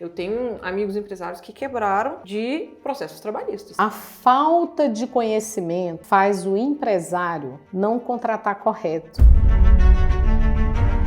Eu tenho amigos empresários que quebraram de processos trabalhistas. A falta de conhecimento faz o empresário não contratar correto.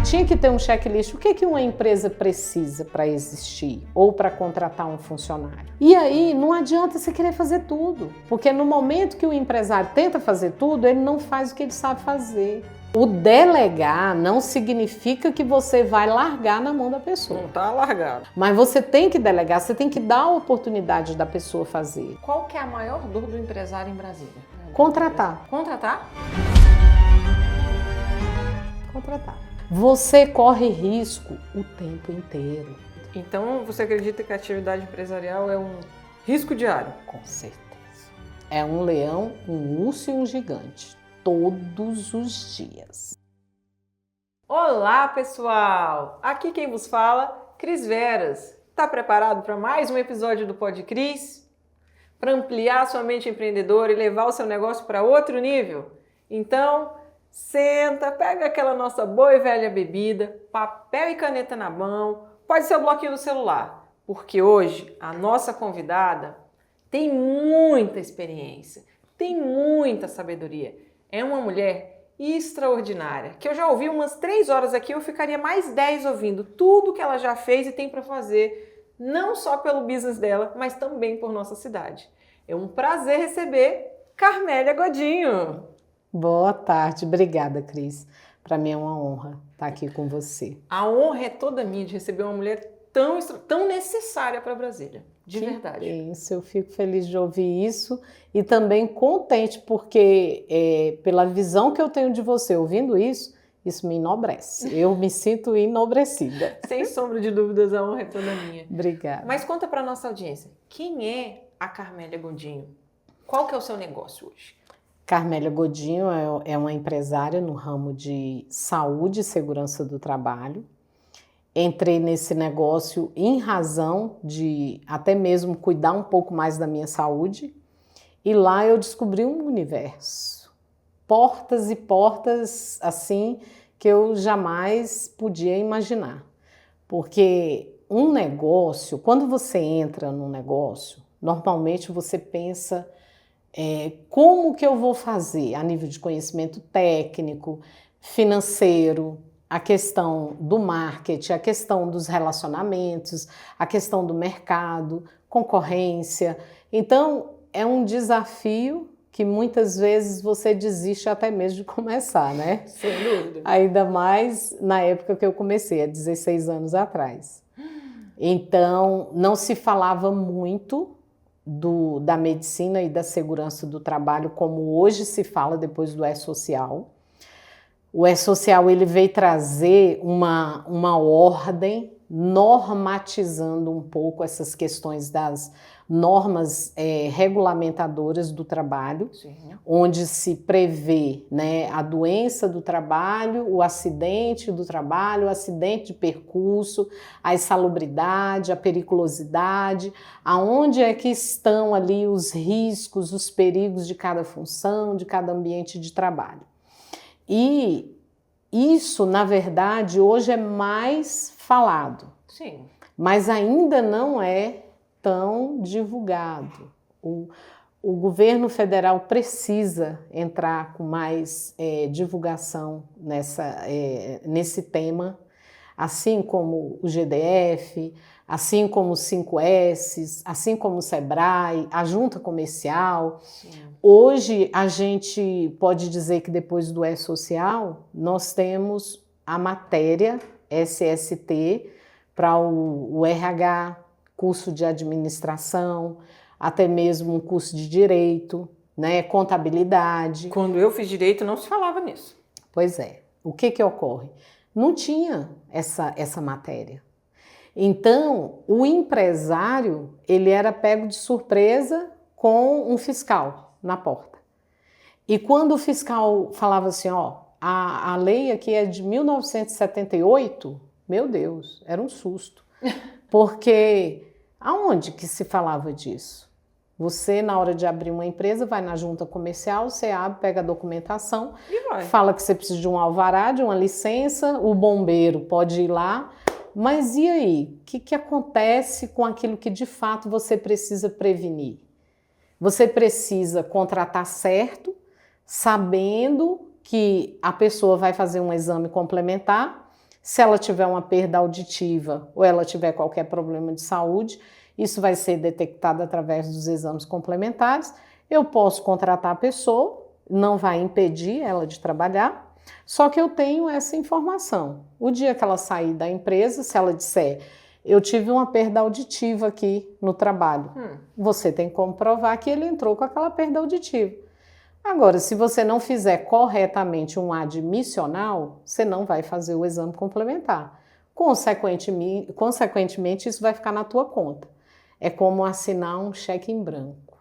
Tinha que ter um checklist. O que uma empresa precisa para existir ou para contratar um funcionário? E aí não adianta você querer fazer tudo, porque no momento que o empresário tenta fazer tudo, ele não faz o que ele sabe fazer. O delegar não significa que você vai largar na mão da pessoa. Não está largado. Mas você tem que delegar, você tem que dar a oportunidade da pessoa fazer. Qual que é a maior dor do empresário em Brasília? Contratar. Contratar? Contratar. Você corre risco o tempo inteiro. Então, você acredita que a atividade empresarial é um risco diário? Com certeza. É um leão, um urso e um gigante. Todos os dias. Olá, pessoal! Aqui quem vos fala, Cris Veras. Tá preparado para mais um episódio do Pod Cris? Para ampliar sua mente empreendedora e levar o seu negócio para outro nível? Então, senta, pega aquela nossa boa e velha bebida, papel e caneta na mão, pode ser o bloquinho do celular, porque hoje a nossa convidada tem muita experiência, tem muita sabedoria. É uma mulher extraordinária, que eu já ouvi umas 3 horas aqui, eu ficaria mais 10 ouvindo tudo que ela já fez e tem para fazer, não só pelo business dela, mas também por nossa cidade. É um prazer receber Carmélia Godinho. Boa tarde, obrigada, Cris. Para mim é uma honra estar aqui com você. A honra é toda minha de receber uma mulher tão necessária para Brasília, de verdade. Isso, eu fico feliz de ouvir isso e também contente porque pela visão que eu tenho de você ouvindo isso me enobrece. Eu me sinto enobrecida. Sem sombra de dúvidas, a honra é toda minha. Obrigada. Mas conta para nossa audiência, quem é a Carmélia Godinho? Qual que é o seu negócio hoje? Carmélia Godinho é uma empresária no ramo de saúde e segurança do trabalho. Entrei nesse negócio em razão de até mesmo cuidar um pouco mais da minha saúde. E lá eu descobri um universo. Portas e portas assim que eu jamais podia imaginar. Porque um negócio, quando você entra num negócio, normalmente você pensa como que eu vou fazer a nível de conhecimento técnico, financeiro, a questão do marketing, a questão dos relacionamentos, a questão do mercado, concorrência. Então, é um desafio que muitas vezes você desiste até mesmo de começar, né? Sem dúvida. Ainda mais na época que eu comecei, há 16 anos atrás. Então, não se falava muito da medicina e da segurança do trabalho como hoje se fala depois do E-Social. O E-Social ele veio trazer uma ordem normatizando um pouco essas questões das normas regulamentadoras do trabalho, Sim. Onde se prevê, né, a doença do trabalho, o acidente do trabalho, o acidente de percurso, a insalubridade, a periculosidade, aonde é que estão ali os riscos, os perigos de cada função, de cada ambiente de trabalho. E isso, na verdade, hoje é mais falado. Sim. Mas ainda não é tão divulgado. O governo federal precisa entrar com mais divulgação nesse tema, assim como o GDF, assim como os 5S, assim como o SEBRAE, a Junta Comercial. Sim. Hoje a gente pode dizer que depois do E-Social nós temos a matéria SST para o RH, curso de administração, até mesmo um curso de direito, né, contabilidade. Quando eu fiz direito não se falava nisso. Pois é. O que ocorre? Não tinha essa matéria. Então, o empresário ele era pego de surpresa com um fiscal na porta. E quando o fiscal falava assim, a lei aqui é de 1978, meu Deus, era um susto. Porque aonde que se falava disso? Você, na hora de abrir uma empresa, vai na junta comercial, você abre, pega a documentação, E vai. fala que você precisa de um alvará, de uma licença, o bombeiro pode ir lá, Mas e aí? O que acontece com aquilo que de fato você precisa prevenir? Você precisa contratar certo, sabendo que a pessoa vai fazer um exame complementar. Se ela tiver uma perda auditiva ou ela tiver qualquer problema de saúde, isso vai ser detectado através dos exames complementares. Eu posso contratar a pessoa, não vai impedir ela de trabalhar, só que eu tenho essa informação. O dia que ela sair da empresa, se ela disser, eu tive uma perda auditiva aqui no trabalho, você tem como provar que ele entrou com aquela perda auditiva. Agora, se você não fizer corretamente um admissional, você não vai fazer o exame complementar. Consequentemente, isso vai ficar na tua conta. É como assinar um cheque em branco.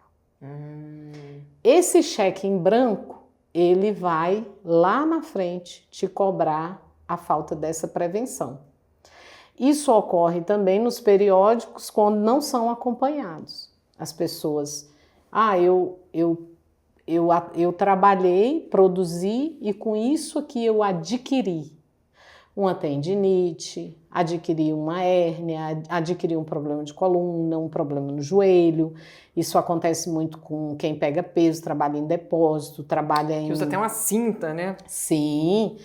Esse cheque em branco, ele vai lá na frente te cobrar a falta dessa prevenção. Isso ocorre também nos periódicos quando não são acompanhados. As pessoas, eu trabalhei, produzi e com isso aqui eu adquiri uma tendinite, adquiri uma hérnia, adquiri um problema de coluna, um problema no joelho. Isso acontece muito com quem pega peso, trabalha em depósito, trabalha em... Que usa até uma cinta, né? Sim.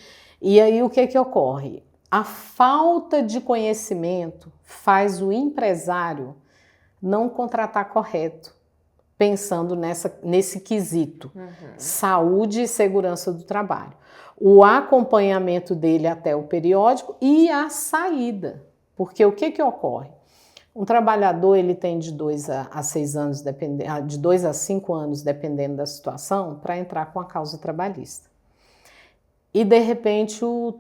E aí o que ocorre? A falta de conhecimento faz o empresário não contratar correto, pensando nesse quesito, saúde e segurança do trabalho. O acompanhamento dele até o periódico e a saída. Porque o que ocorre? Um trabalhador ele tem de 2 a 6 anos, de 2 a 5 anos, dependendo da situação, para entrar com a causa trabalhista. E, de repente, o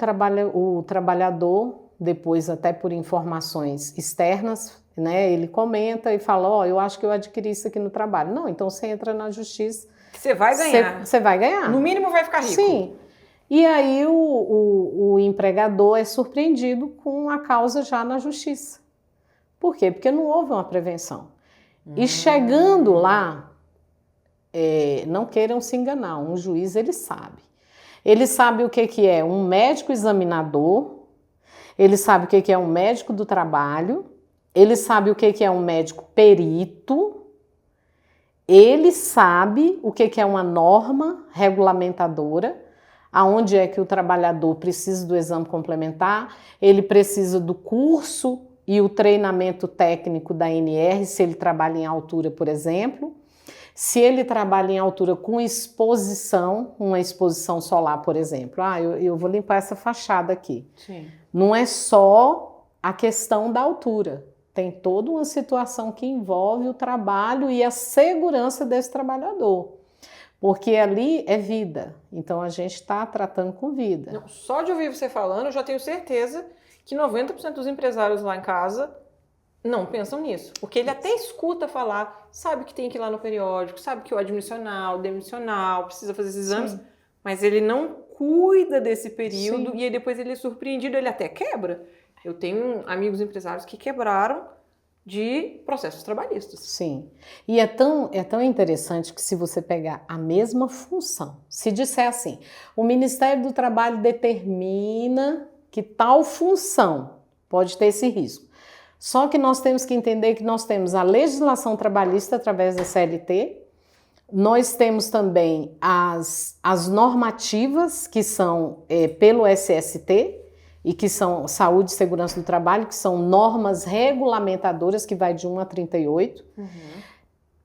trabalhador, depois até por informações externas, né, ele comenta e fala, eu acho que eu adquiri isso aqui no trabalho. Não, então você entra na justiça. Você vai ganhar. Você vai ganhar. No mínimo vai ficar rico. Sim. E aí o empregador é surpreendido com a causa já na justiça. Por quê? Porque não houve uma prevenção. E chegando lá, não queiram se enganar, um juiz ele sabe. Ele sabe o que é um médico examinador, ele sabe o que é um médico do trabalho, ele sabe o que é um médico perito, ele sabe o que é uma norma regulamentadora, aonde é que o trabalhador precisa do exame complementar, ele precisa do curso e o treinamento técnico da ANR, se ele trabalha em altura, por exemplo. Se ele trabalha em altura com exposição, uma exposição solar, por exemplo. Eu vou limpar essa fachada aqui. Sim. Não é só a questão da altura. Tem toda uma situação que envolve o trabalho e a segurança desse trabalhador. Porque ali é vida. Então a gente está tratando com vida. Não, só de ouvir você falando, eu já tenho certeza que 90% dos empresários lá em casa não pensam nisso. Porque ele até escuta falar, sabe que tem que ir lá no periódico, sabe que o admissional, demissional, precisa fazer esses exames, sim, mas ele não cuida desse período, sim, e aí depois ele é surpreendido, ele até quebra. Eu tenho amigos empresários que quebraram de processos trabalhistas. Sim. E é tão interessante que se você pegar a mesma função, se disser assim, o Ministério do Trabalho determina que tal função pode ter esse risco. Só que nós temos que entender que nós temos a legislação trabalhista através da CLT, nós temos também as normativas que são pelo SST, e que são Saúde e Segurança do Trabalho, que são normas regulamentadoras que vai de 1 a 38.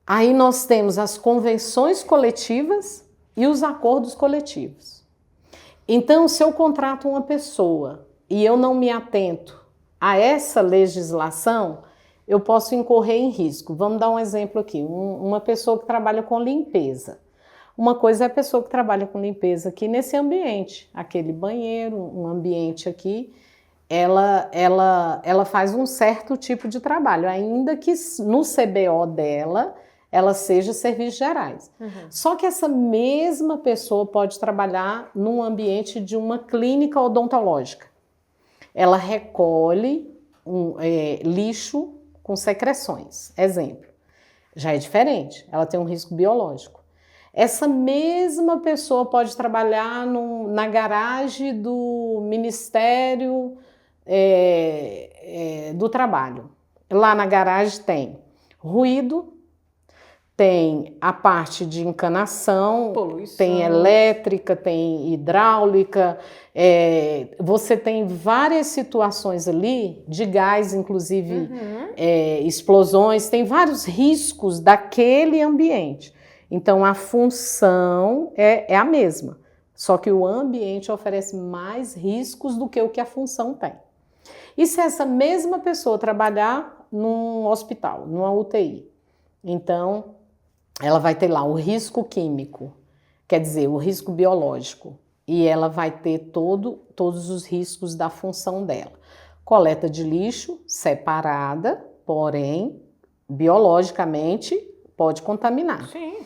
Aí nós temos as convenções coletivas e os acordos coletivos. Então, se eu contrato uma pessoa e eu não me atento a essa legislação, eu posso incorrer em risco. Vamos dar um exemplo aqui, uma pessoa que trabalha com limpeza. Uma coisa é a pessoa que trabalha com limpeza aqui nesse ambiente, aquele banheiro, um ambiente aqui, ela faz um certo tipo de trabalho, ainda que no CBO dela, ela seja serviços gerais. Só que essa mesma pessoa pode trabalhar num ambiente de uma clínica odontológica. Ela recolhe lixo com secreções, exemplo. Já é diferente, ela tem um risco biológico. Essa mesma pessoa pode trabalhar na garagem do Ministério do trabalho. Lá na garagem tem ruído, tem a parte de encanação, Poluição. tem elétrica, tem hidráulica, você tem várias situações ali, de gás, inclusive explosões, tem vários riscos daquele ambiente. Então, a função é a mesma, só que o ambiente oferece mais riscos do que o que a função tem. E se essa mesma pessoa trabalhar num hospital, numa UTI, então ela vai ter lá o risco químico, quer dizer, o risco biológico, e ela vai ter todos os riscos da função dela. Coleta de lixo separada, porém, biologicamente, pode contaminar. Sim.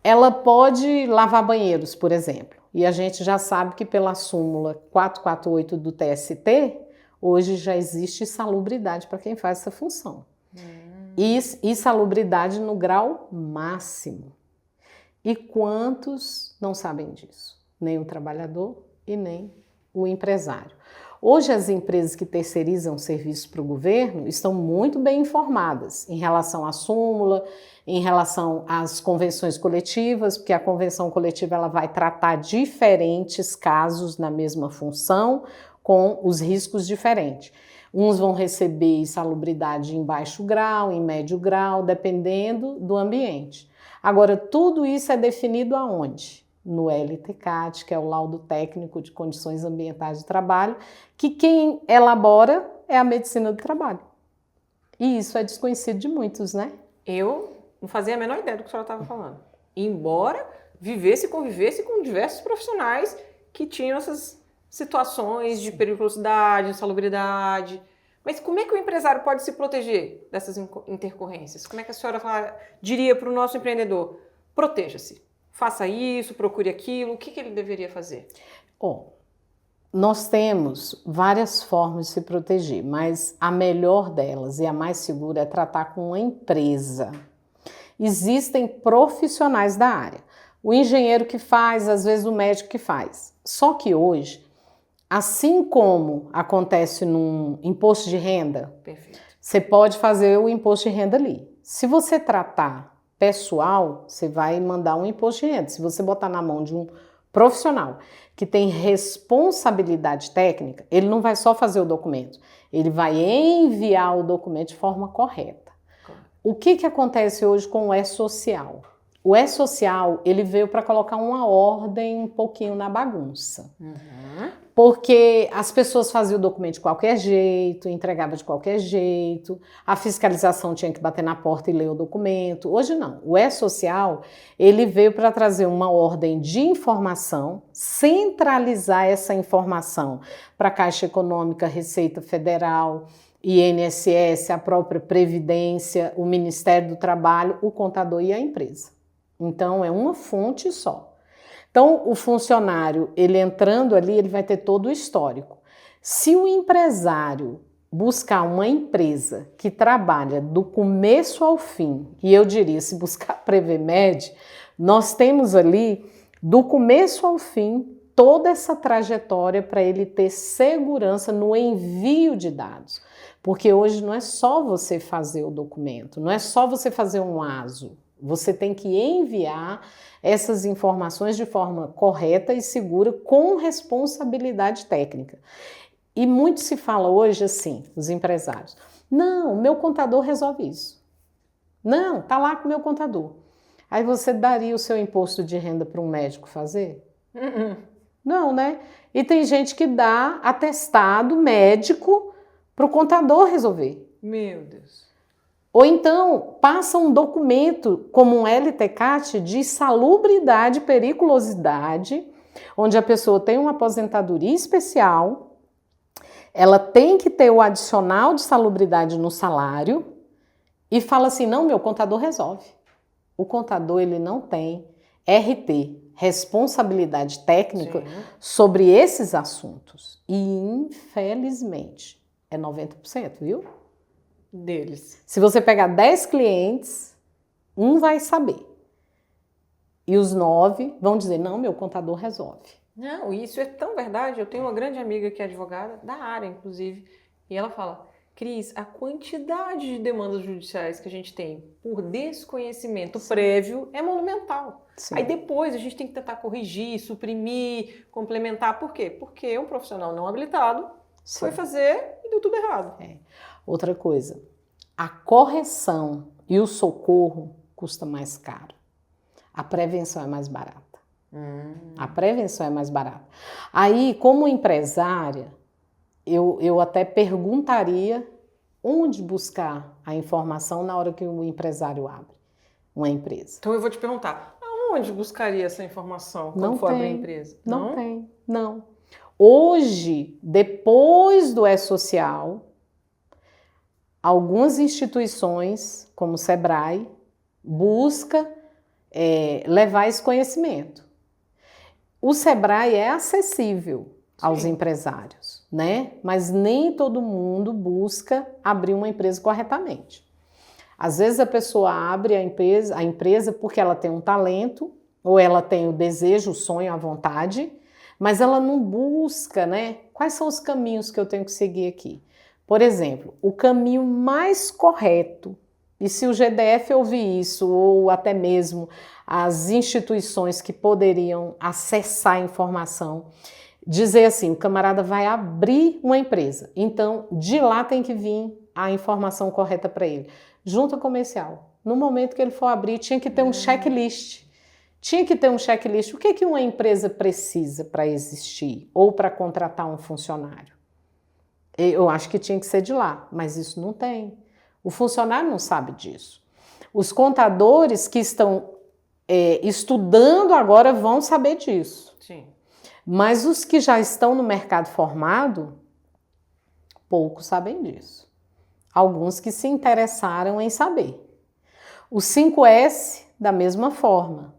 Ela pode lavar banheiros, por exemplo, e a gente já sabe que pela súmula 448 do TST, hoje já existe insalubridade para quem faz essa função. Insalubridade no grau máximo. E quantos não sabem disso? Nem o trabalhador e nem o empresário. Hoje as empresas que terceirizam serviços para o governo estão muito bem informadas em relação à súmula, em relação às convenções coletivas, porque a convenção coletiva ela vai tratar diferentes casos na mesma função, com os riscos diferentes. Uns vão receber insalubridade em baixo grau, em médio grau, dependendo do ambiente. Agora, tudo isso é definido aonde? No LTCAT, que é o Laudo Técnico de Condições Ambientais de Trabalho, que quem elabora é a medicina do trabalho. E isso é desconhecido de muitos, né? Eu não fazia a menor ideia do que a senhora estava falando. Embora vivesse e convivesse com diversos profissionais que tinham essas situações de periculosidade, insalubridade. Mas como é que o empresário pode se proteger dessas intercorrências? Como é que a senhora diria para o nosso empreendedor? Proteja-se, faça isso, procure aquilo, o que ele deveria fazer? Nós temos várias formas de se proteger, mas a melhor delas e a mais segura é tratar com uma empresa. Existem profissionais da área. O engenheiro que faz, às vezes o médico que faz. Só que hoje, assim como acontece num imposto de renda, Perfeito. Você pode fazer o imposto de renda ali. Se você tratar pessoal, você vai mandar um imposto de renda. Se você botar na mão de um profissional que tem responsabilidade técnica, ele não vai só fazer o documento, ele vai enviar o documento de forma correta. O que acontece hoje com o E-Social? O E-Social, ele veio para colocar uma ordem um pouquinho na bagunça. Porque as pessoas faziam o documento de qualquer jeito, entregavam de qualquer jeito, a fiscalização tinha que bater na porta e ler o documento. Hoje não. O E-Social, ele veio para trazer uma ordem de informação, centralizar essa informação para a Caixa Econômica, Receita Federal, INSS, a própria Previdência, o Ministério do Trabalho, o contador e a empresa. Então, é uma fonte só. Então, o funcionário, ele entrando ali, ele vai ter todo o histórico. Se o empresário buscar uma empresa que trabalha do começo ao fim, e eu diria, se buscar Previmed, nós temos ali, do começo ao fim, toda essa trajetória para ele ter segurança no envio de dados. Porque hoje não é só você fazer o documento, não é só você fazer um ASO. Você tem que enviar essas informações de forma correta e segura, com responsabilidade técnica. E muito se fala hoje assim, os empresários, não, meu contador resolve isso. Não, tá lá com o meu contador. Aí você daria o seu imposto de renda para um médico fazer? Não, né? E tem gente que dá atestado médico para o contador resolver. Meu Deus. Ou então, passa um documento como um LTCAT de salubridade e periculosidade, onde a pessoa tem uma aposentadoria especial, ela tem que ter o adicional de salubridade no salário e fala assim, não, meu contador resolve. O contador, ele não tem RT, responsabilidade técnica, sobre esses assuntos. E, infelizmente, é 90%, viu? Deles. Se você pegar 10 clientes, um vai saber. E os 9 vão dizer, não, meu contador resolve. Não, isso é tão verdade. Eu tenho uma grande amiga que é advogada, da área, inclusive, E ela fala, Cris, a quantidade de demandas judiciais que a gente tem por desconhecimento prévio é monumental. Sim. Aí depois a gente tem que tentar corrigir, suprimir, complementar. Por quê? Porque um profissional não habilitado foi fazer e deu tudo errado. Outra coisa, a correção e o socorro custa mais caro. A prevenção é mais barata. A prevenção é mais barata. Aí, como empresária, eu até perguntaria onde buscar a informação na hora que o empresário abre uma empresa. Então eu vou te perguntar, aonde buscaria essa informação quando for abrir a empresa? Não tem, não. Hoje, depois do E-Social, algumas instituições, como o Sebrae, busca levar esse conhecimento. O Sebrae é acessível aos empresários, né? Mas nem todo mundo busca abrir uma empresa corretamente. Às vezes a pessoa abre a empresa porque ela tem um talento, ou ela tem o desejo, o sonho, a vontade, mas ela não busca, né? Quais são os caminhos que eu tenho que seguir aqui? Por exemplo, o caminho mais correto, e se o GDF ouvir isso, ou até mesmo as instituições que poderiam acessar a informação, dizer assim, o camarada vai abrir uma empresa, então de lá tem que vir a informação correta para ele. Junta comercial, no momento que ele for abrir, tinha que ter um checklist. Tinha que ter um checklist. O que uma empresa precisa para existir ou para contratar um funcionário? Eu acho que tinha que ser de lá, mas isso não tem. O funcionário não sabe disso. Os contadores que estão estudando agora vão saber disso. Sim. Mas os que já estão no mercado formado, poucos sabem disso. Alguns que se interessaram em saber. O 5S, da mesma forma.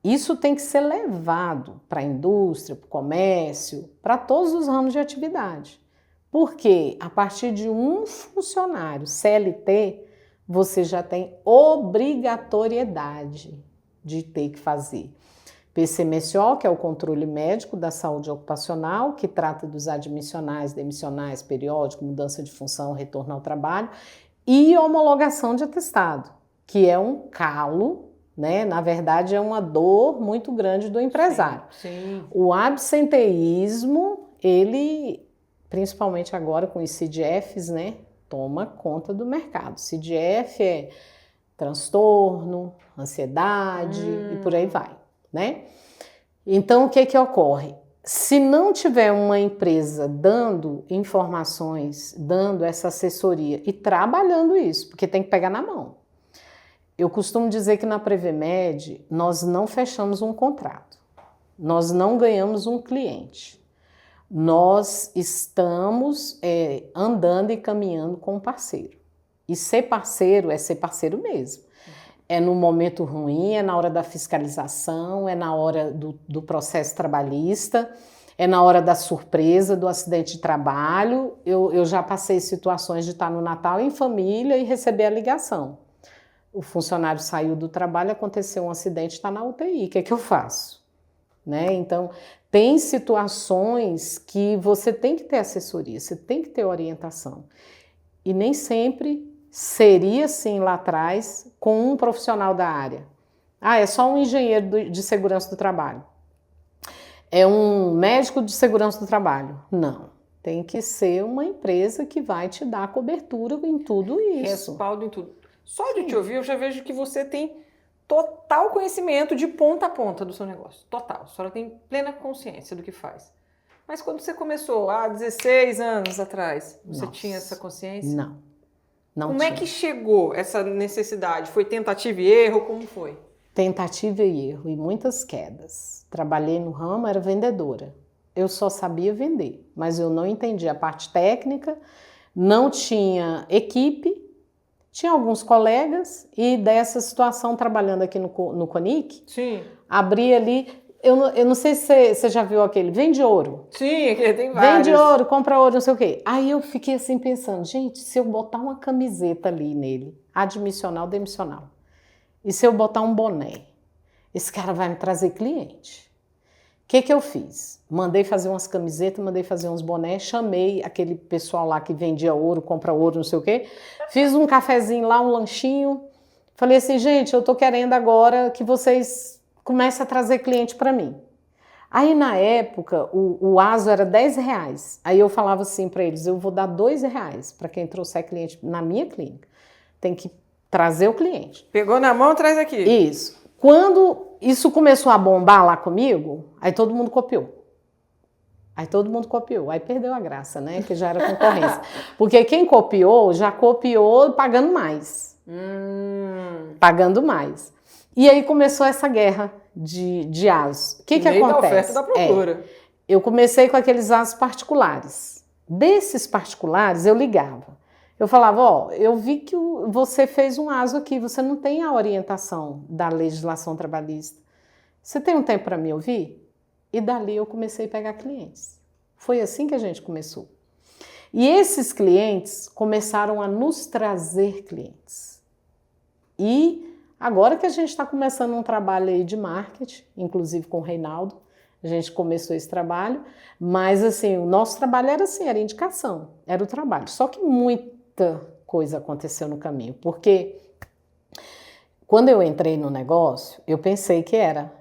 Isso tem que ser levado para a indústria, para o comércio, para todos os ramos de atividade. Porque a partir de um funcionário CLT, você já tem obrigatoriedade de ter que fazer PCMSO, que é o controle médico da saúde ocupacional, que trata dos admissionais, demissionais, periódico, mudança de função, retorno ao trabalho, e homologação de atestado, que é um calo, né? Na verdade, é uma dor muito grande do empresário. Sim. O absenteísmo, ele, principalmente agora com os CDFs, né? Toma conta do mercado. CDF é transtorno, ansiedade e por aí vai, né? Então, o que ocorre? Se não tiver uma empresa dando informações, dando essa assessoria e trabalhando isso, porque tem que pegar na mão. Eu costumo dizer que na Previmed nós não fechamos um contrato, nós não ganhamos um cliente. Nós estamos andando e caminhando com um parceiro. E ser parceiro é ser parceiro mesmo. É no momento ruim, é na hora da fiscalização, é na hora do processo trabalhista, é na hora da surpresa, do acidente de trabalho. Eu já passei situações de estar no Natal em família e receber a ligação. O funcionário saiu do trabalho, aconteceu um acidente, está na UTI, o que é que eu faço? Né? Então, tem situações que você tem que ter assessoria, você tem que ter orientação. E nem sempre seria assim lá atrás com um profissional da área. É só um engenheiro de segurança do trabalho. É um médico de segurança do trabalho. Não. Tem que ser uma empresa que vai te dar cobertura em tudo isso. Respaldo em tudo. Só de te ouvir, eu já vejo que você tem total conhecimento de ponta a ponta do seu negócio. Total. A senhora tem plena consciência do que faz. Mas quando você começou, há 16 anos atrás, você tinha essa consciência? Não. Como é que chegou essa necessidade? Foi tentativa e erro? Como foi? Tentativa e erro e muitas quedas. Trabalhei no ramo, era vendedora. Eu só sabia vender, mas eu não entendia a parte técnica, não tinha equipe. Tinha alguns colegas e dessa situação, trabalhando aqui no CONIC, sim, abri ali, eu não sei se você já viu aquele, vende ouro. Sim, tem vários. Vende ouro, compra ouro, não sei o quê. Aí eu fiquei assim pensando, gente, se eu botar uma camiseta ali nele, admissional, demissional, e se eu botar um boné, esse cara vai me trazer cliente. que eu fiz? Mandei fazer umas camisetas, mandei fazer uns bonés, chamei aquele pessoal lá que vendia ouro, compra ouro, não sei o quê. Fiz um cafezinho lá, um lanchinho. Falei assim, gente, eu tô querendo agora que vocês comecem a trazer cliente para mim. Aí, na época, o ASO era R$10. Aí eu falava assim para eles, eu vou dar R$2 para quem trouxer cliente na minha clínica. Tem que trazer o cliente. Pegou na mão, traz aqui. Isso. Quando isso começou a bombar lá comigo, aí todo mundo copiou. Aí perdeu a graça, né? Que já era concorrência. Porque quem copiou, já copiou pagando mais. Pagando mais. E aí começou essa guerra de ASO. O que acontece? Da oferta e da procura. Eu comecei com aqueles ASOs particulares. Desses particulares, eu ligava. Eu falava, ó, eu vi que você fez um ASO aqui, você não tem a orientação da legislação trabalhista. Você tem um tempo para me ouvir? E dali eu comecei a pegar clientes. Foi assim que a gente começou. E esses clientes começaram a nos trazer clientes. E agora que a gente está começando um trabalho aí de marketing, inclusive com o Reinaldo, a gente começou esse trabalho, mas assim, o nosso trabalho era assim, era indicação, era o trabalho. Só que muita coisa aconteceu no caminho, porque quando eu entrei no negócio, eu pensei que era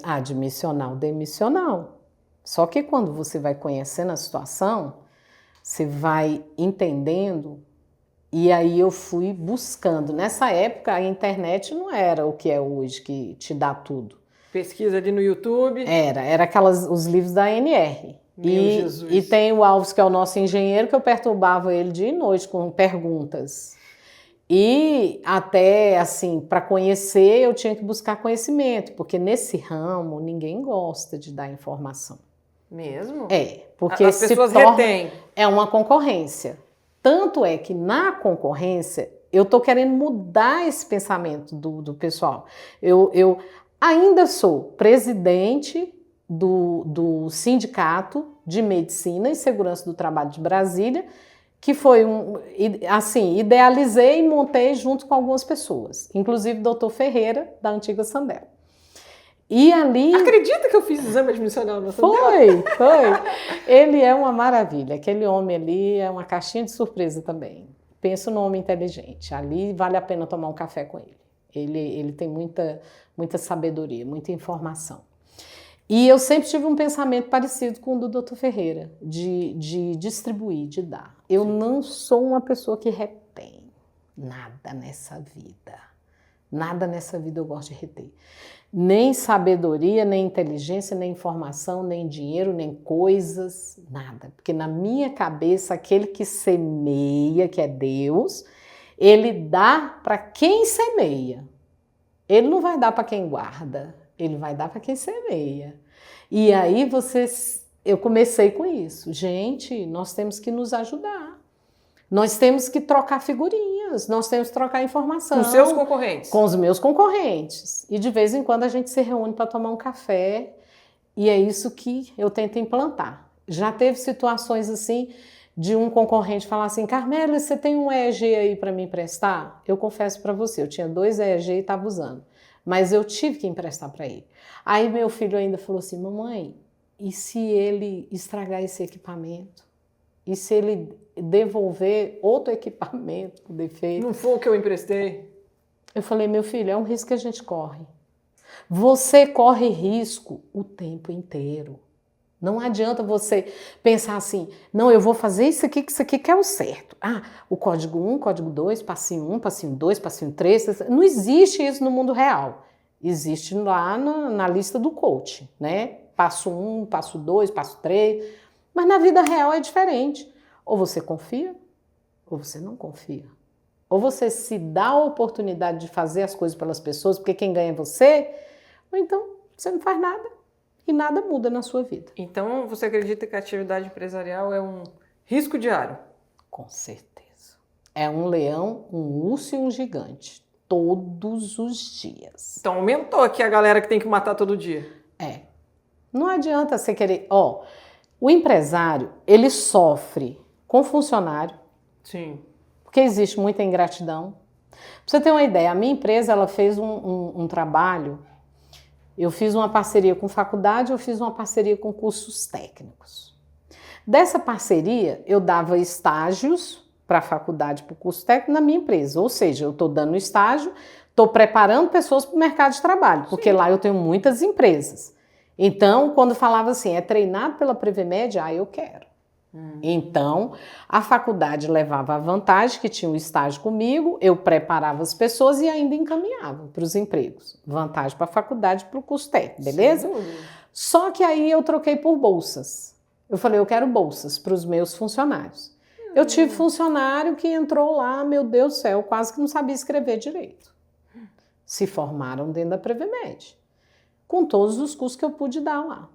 admissional, demissional. Só que quando você vai conhecendo a situação, você vai entendendo. E aí eu fui buscando. Nessa época a internet não era o que é hoje, que te dá tudo. Pesquisa ali no YouTube. Era os livros da ANR. Jesus. E tem o Alves, que é o nosso engenheiro, que eu perturbava ele dia e noite com perguntas. E até, assim, para conhecer, eu tinha que buscar conhecimento, porque nesse ramo ninguém gosta de dar informação. Mesmo? Porque as pessoas retêm. É uma concorrência. Tanto é que na concorrência, eu estou querendo mudar esse pensamento do pessoal. Eu ainda sou presidente do Sindicato de Medicina e Segurança do Trabalho de Brasília, que foi idealizei e montei junto com algumas pessoas, inclusive o doutor Ferreira, da antiga Sandel. E ali... Acredita que eu fiz exame admissional na Sandel? Foi. Ele é uma maravilha. Aquele homem ali é uma caixinha de surpresa também. Penso no homem inteligente. Ali vale a pena tomar um café com ele. Ele tem muita sabedoria, muita informação. E eu sempre tive um pensamento parecido com o do Dr. Ferreira, de distribuir, de dar. Eu não sou uma pessoa que retém nada nessa vida. Nada nessa vida eu gosto de reter. Nem sabedoria, nem inteligência, nem informação, nem dinheiro, nem coisas, nada. Porque na minha cabeça, aquele que semeia, que é Deus, ele dá para quem semeia. Ele não vai dar para quem guarda, ele vai dar para quem semeia. E aí eu comecei com isso. Gente, nós temos que nos ajudar. Nós temos que trocar figurinhas, nós temos que trocar informação. Com seus concorrentes? Com os meus concorrentes. E de vez em quando a gente se reúne para tomar um café e é isso que eu tento implantar. Já teve situações assim de um concorrente falar assim, Carmela, você tem um EEG aí para me emprestar? Eu confesso para você, eu tinha 2 EEG e estava usando, mas eu tive que emprestar para ele. Aí meu filho ainda falou assim, mamãe, e se ele estragar esse equipamento? E se ele devolver outro equipamento com defeito? Não foi o que eu emprestei? Eu falei, meu filho, é um risco que a gente corre. Você corre risco o tempo inteiro. Não adianta você pensar assim, não, eu vou fazer isso aqui que é o certo. O código 1, código 2, passinho 1, passinho 2, passinho 3. Não existe isso no mundo real. Existe lá na lista do coach, né? Passo 1, passo 2, passo 3... Mas na vida real é diferente. Ou você confia, ou você não confia. Ou você se dá a oportunidade de fazer as coisas pelas pessoas, porque quem ganha é você, ou então você não faz nada e nada muda na sua vida. Então você acredita que a atividade empresarial é um risco diário? Com certeza. É um leão, um urso e um gigante. Todos os dias. Então aumentou aqui a galera que tem que matar todo dia. Não adianta você querer... O empresário, ele sofre com funcionário. Sim. Porque existe muita ingratidão. Pra você ter uma ideia, a minha empresa ela fez um trabalho Eu fiz uma parceria com faculdade, eu fiz uma parceria com cursos técnicos. Dessa parceria, eu dava estágios para a faculdade, para o curso técnico na minha empresa. Ou seja, eu estou dando estágio, estou preparando pessoas para o mercado de trabalho, porque lá eu tenho muitas empresas. Então, quando falava assim, é treinado pela Previmed, eu quero. Então, a faculdade levava a vantagem que tinha o estágio comigo, eu preparava as pessoas e ainda encaminhava para os empregos. Vantagem para a faculdade e para o curso técnico, beleza? Só que aí eu troquei por bolsas. Eu falei, eu quero bolsas para os meus funcionários. Eu tive funcionário que entrou lá, meu Deus do céu, quase que não sabia escrever direito. Se formaram dentro da Previmed, com todos os cursos que eu pude dar lá.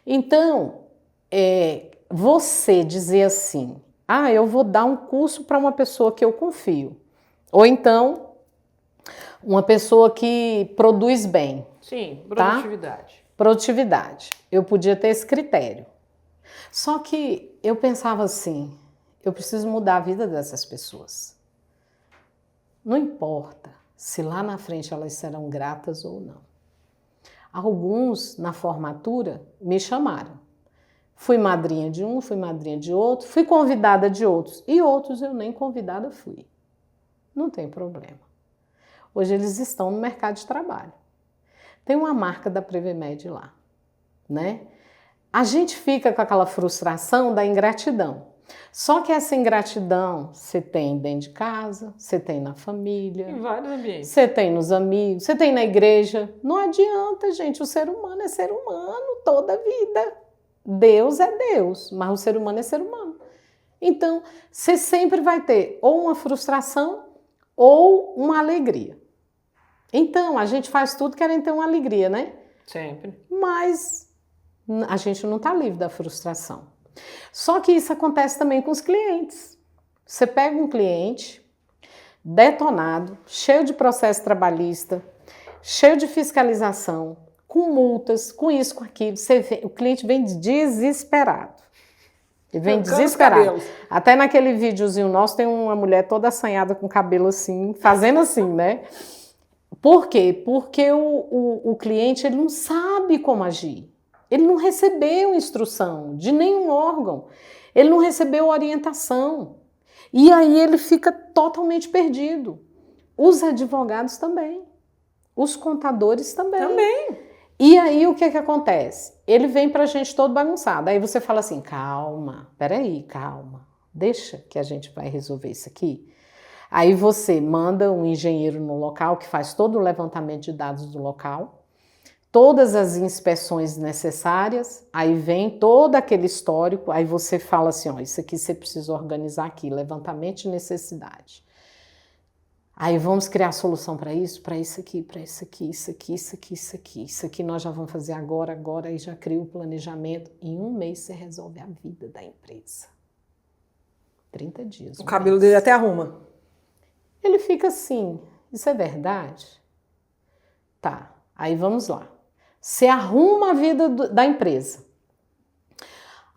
Então, você dizer assim, eu vou dar um curso para uma pessoa que eu confio. Ou então, uma pessoa que produz bem. Sim, produtividade. Tá? Produtividade. Eu podia ter esse critério. Só que eu pensava assim, eu preciso mudar a vida dessas pessoas. Não importa se lá na frente elas serão gratas ou não. Alguns, na formatura, me chamaram. Fui madrinha de um, fui madrinha de outro, fui convidada de outros. E outros eu nem convidada fui. Não tem problema. Hoje eles estão no mercado de trabalho. Tem uma marca da Previmed lá, né? A gente fica com aquela frustração da ingratidão. Só que essa ingratidão você tem dentro de casa, você tem na família. Em vários ambientes. Você tem nos amigos, você tem na igreja. Não adianta, gente. O ser humano é ser humano toda a vida. Deus é Deus, mas o ser humano é ser humano. Então, você sempre vai ter ou uma frustração ou uma alegria. Então, a gente faz tudo querendo ter uma alegria, né? Sempre. Mas a gente não está livre da frustração. Só que isso acontece também com os clientes. Você pega um cliente detonado, cheio de processo trabalhista, cheio de fiscalização, com multas, com isso, com aquilo. O cliente vem desesperado. Ele vem desesperado. Até naquele videozinho nosso tem uma mulher toda assanhada com cabelo assim, fazendo assim, né? Por quê? Porque o cliente ele não sabe como agir. Ele não recebeu instrução de nenhum órgão. Ele não recebeu orientação. E aí ele fica totalmente perdido. Os advogados também. Os contadores também. Também. E aí o que acontece? Ele vem pra gente todo bagunçado. Aí você fala assim, calma, peraí, calma. Deixa que a gente vai resolver isso aqui. Aí você manda um engenheiro no local que faz todo o levantamento de dados do local, todas as inspeções necessárias, aí vem todo aquele histórico, aí você fala assim, isso aqui você precisa organizar aqui, levantamento de necessidade. Aí vamos criar solução para isso aqui, para isso aqui, isso aqui, isso aqui, isso aqui. Isso aqui nós já vamos fazer agora, aí já cria o planejamento. Em um mês você resolve a vida da empresa. 30 dias. O cabelo dele até arruma. Ele fica assim, isso é verdade? Tá, aí vamos lá. Você arruma a vida da empresa.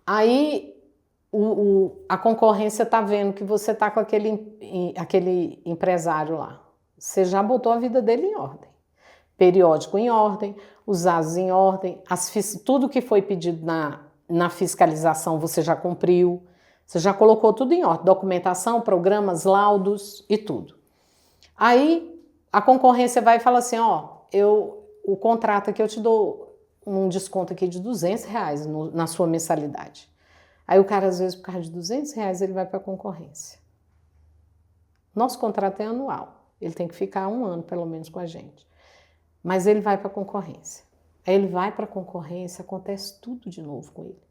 Aí a concorrência está vendo que você está com aquele empresário lá. Você já botou a vida dele em ordem. Periódico em ordem, os asos em ordem, tudo que foi pedido na fiscalização você já cumpriu. Você já colocou tudo em ordem. Documentação, programas, laudos e tudo. Aí a concorrência vai e fala assim, o contrato aqui eu te dou um desconto aqui de R$200 na sua mensalidade. Aí o cara, às vezes, por causa de R$200, ele vai para a concorrência. Nosso contrato é anual. Ele tem que ficar 1 ano, pelo menos, com a gente. Mas ele vai para a concorrência. Aí ele vai para a concorrência, acontece tudo de novo com ele.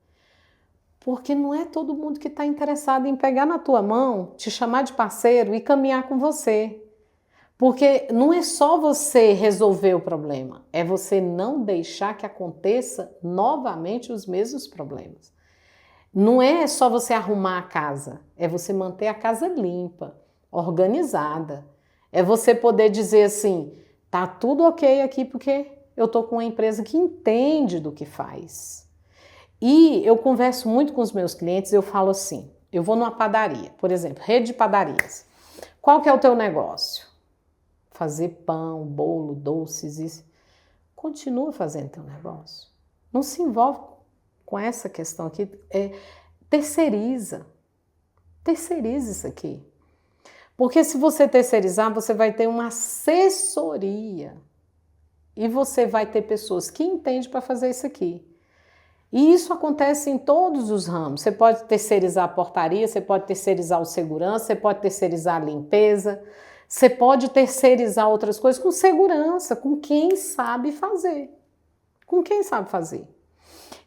Porque não é todo mundo que está interessado em pegar na tua mão, te chamar de parceiro e caminhar com você. Porque não é só você resolver o problema, é você não deixar que aconteça novamente os mesmos problemas. Não é só você arrumar a casa, é você manter a casa limpa, organizada. É você poder dizer assim, tá tudo ok aqui porque eu tô com uma empresa que entende do que faz. E eu converso muito com os meus clientes, eu falo assim, eu vou numa padaria, por exemplo, rede de padarias. Qual que é o teu negócio? Fazer pão, bolo, doces, isso. continua fazendo teu negócio. Não se envolve com essa questão aqui. Terceiriza. Terceiriza isso aqui. Porque se você terceirizar, você vai ter uma assessoria. E você vai ter pessoas que entendem para fazer isso aqui. E isso acontece em todos os ramos. Você pode terceirizar a portaria, você pode terceirizar o segurança, você pode terceirizar a limpeza, você pode terceirizar outras coisas com segurança, com quem sabe fazer. Com quem sabe fazer.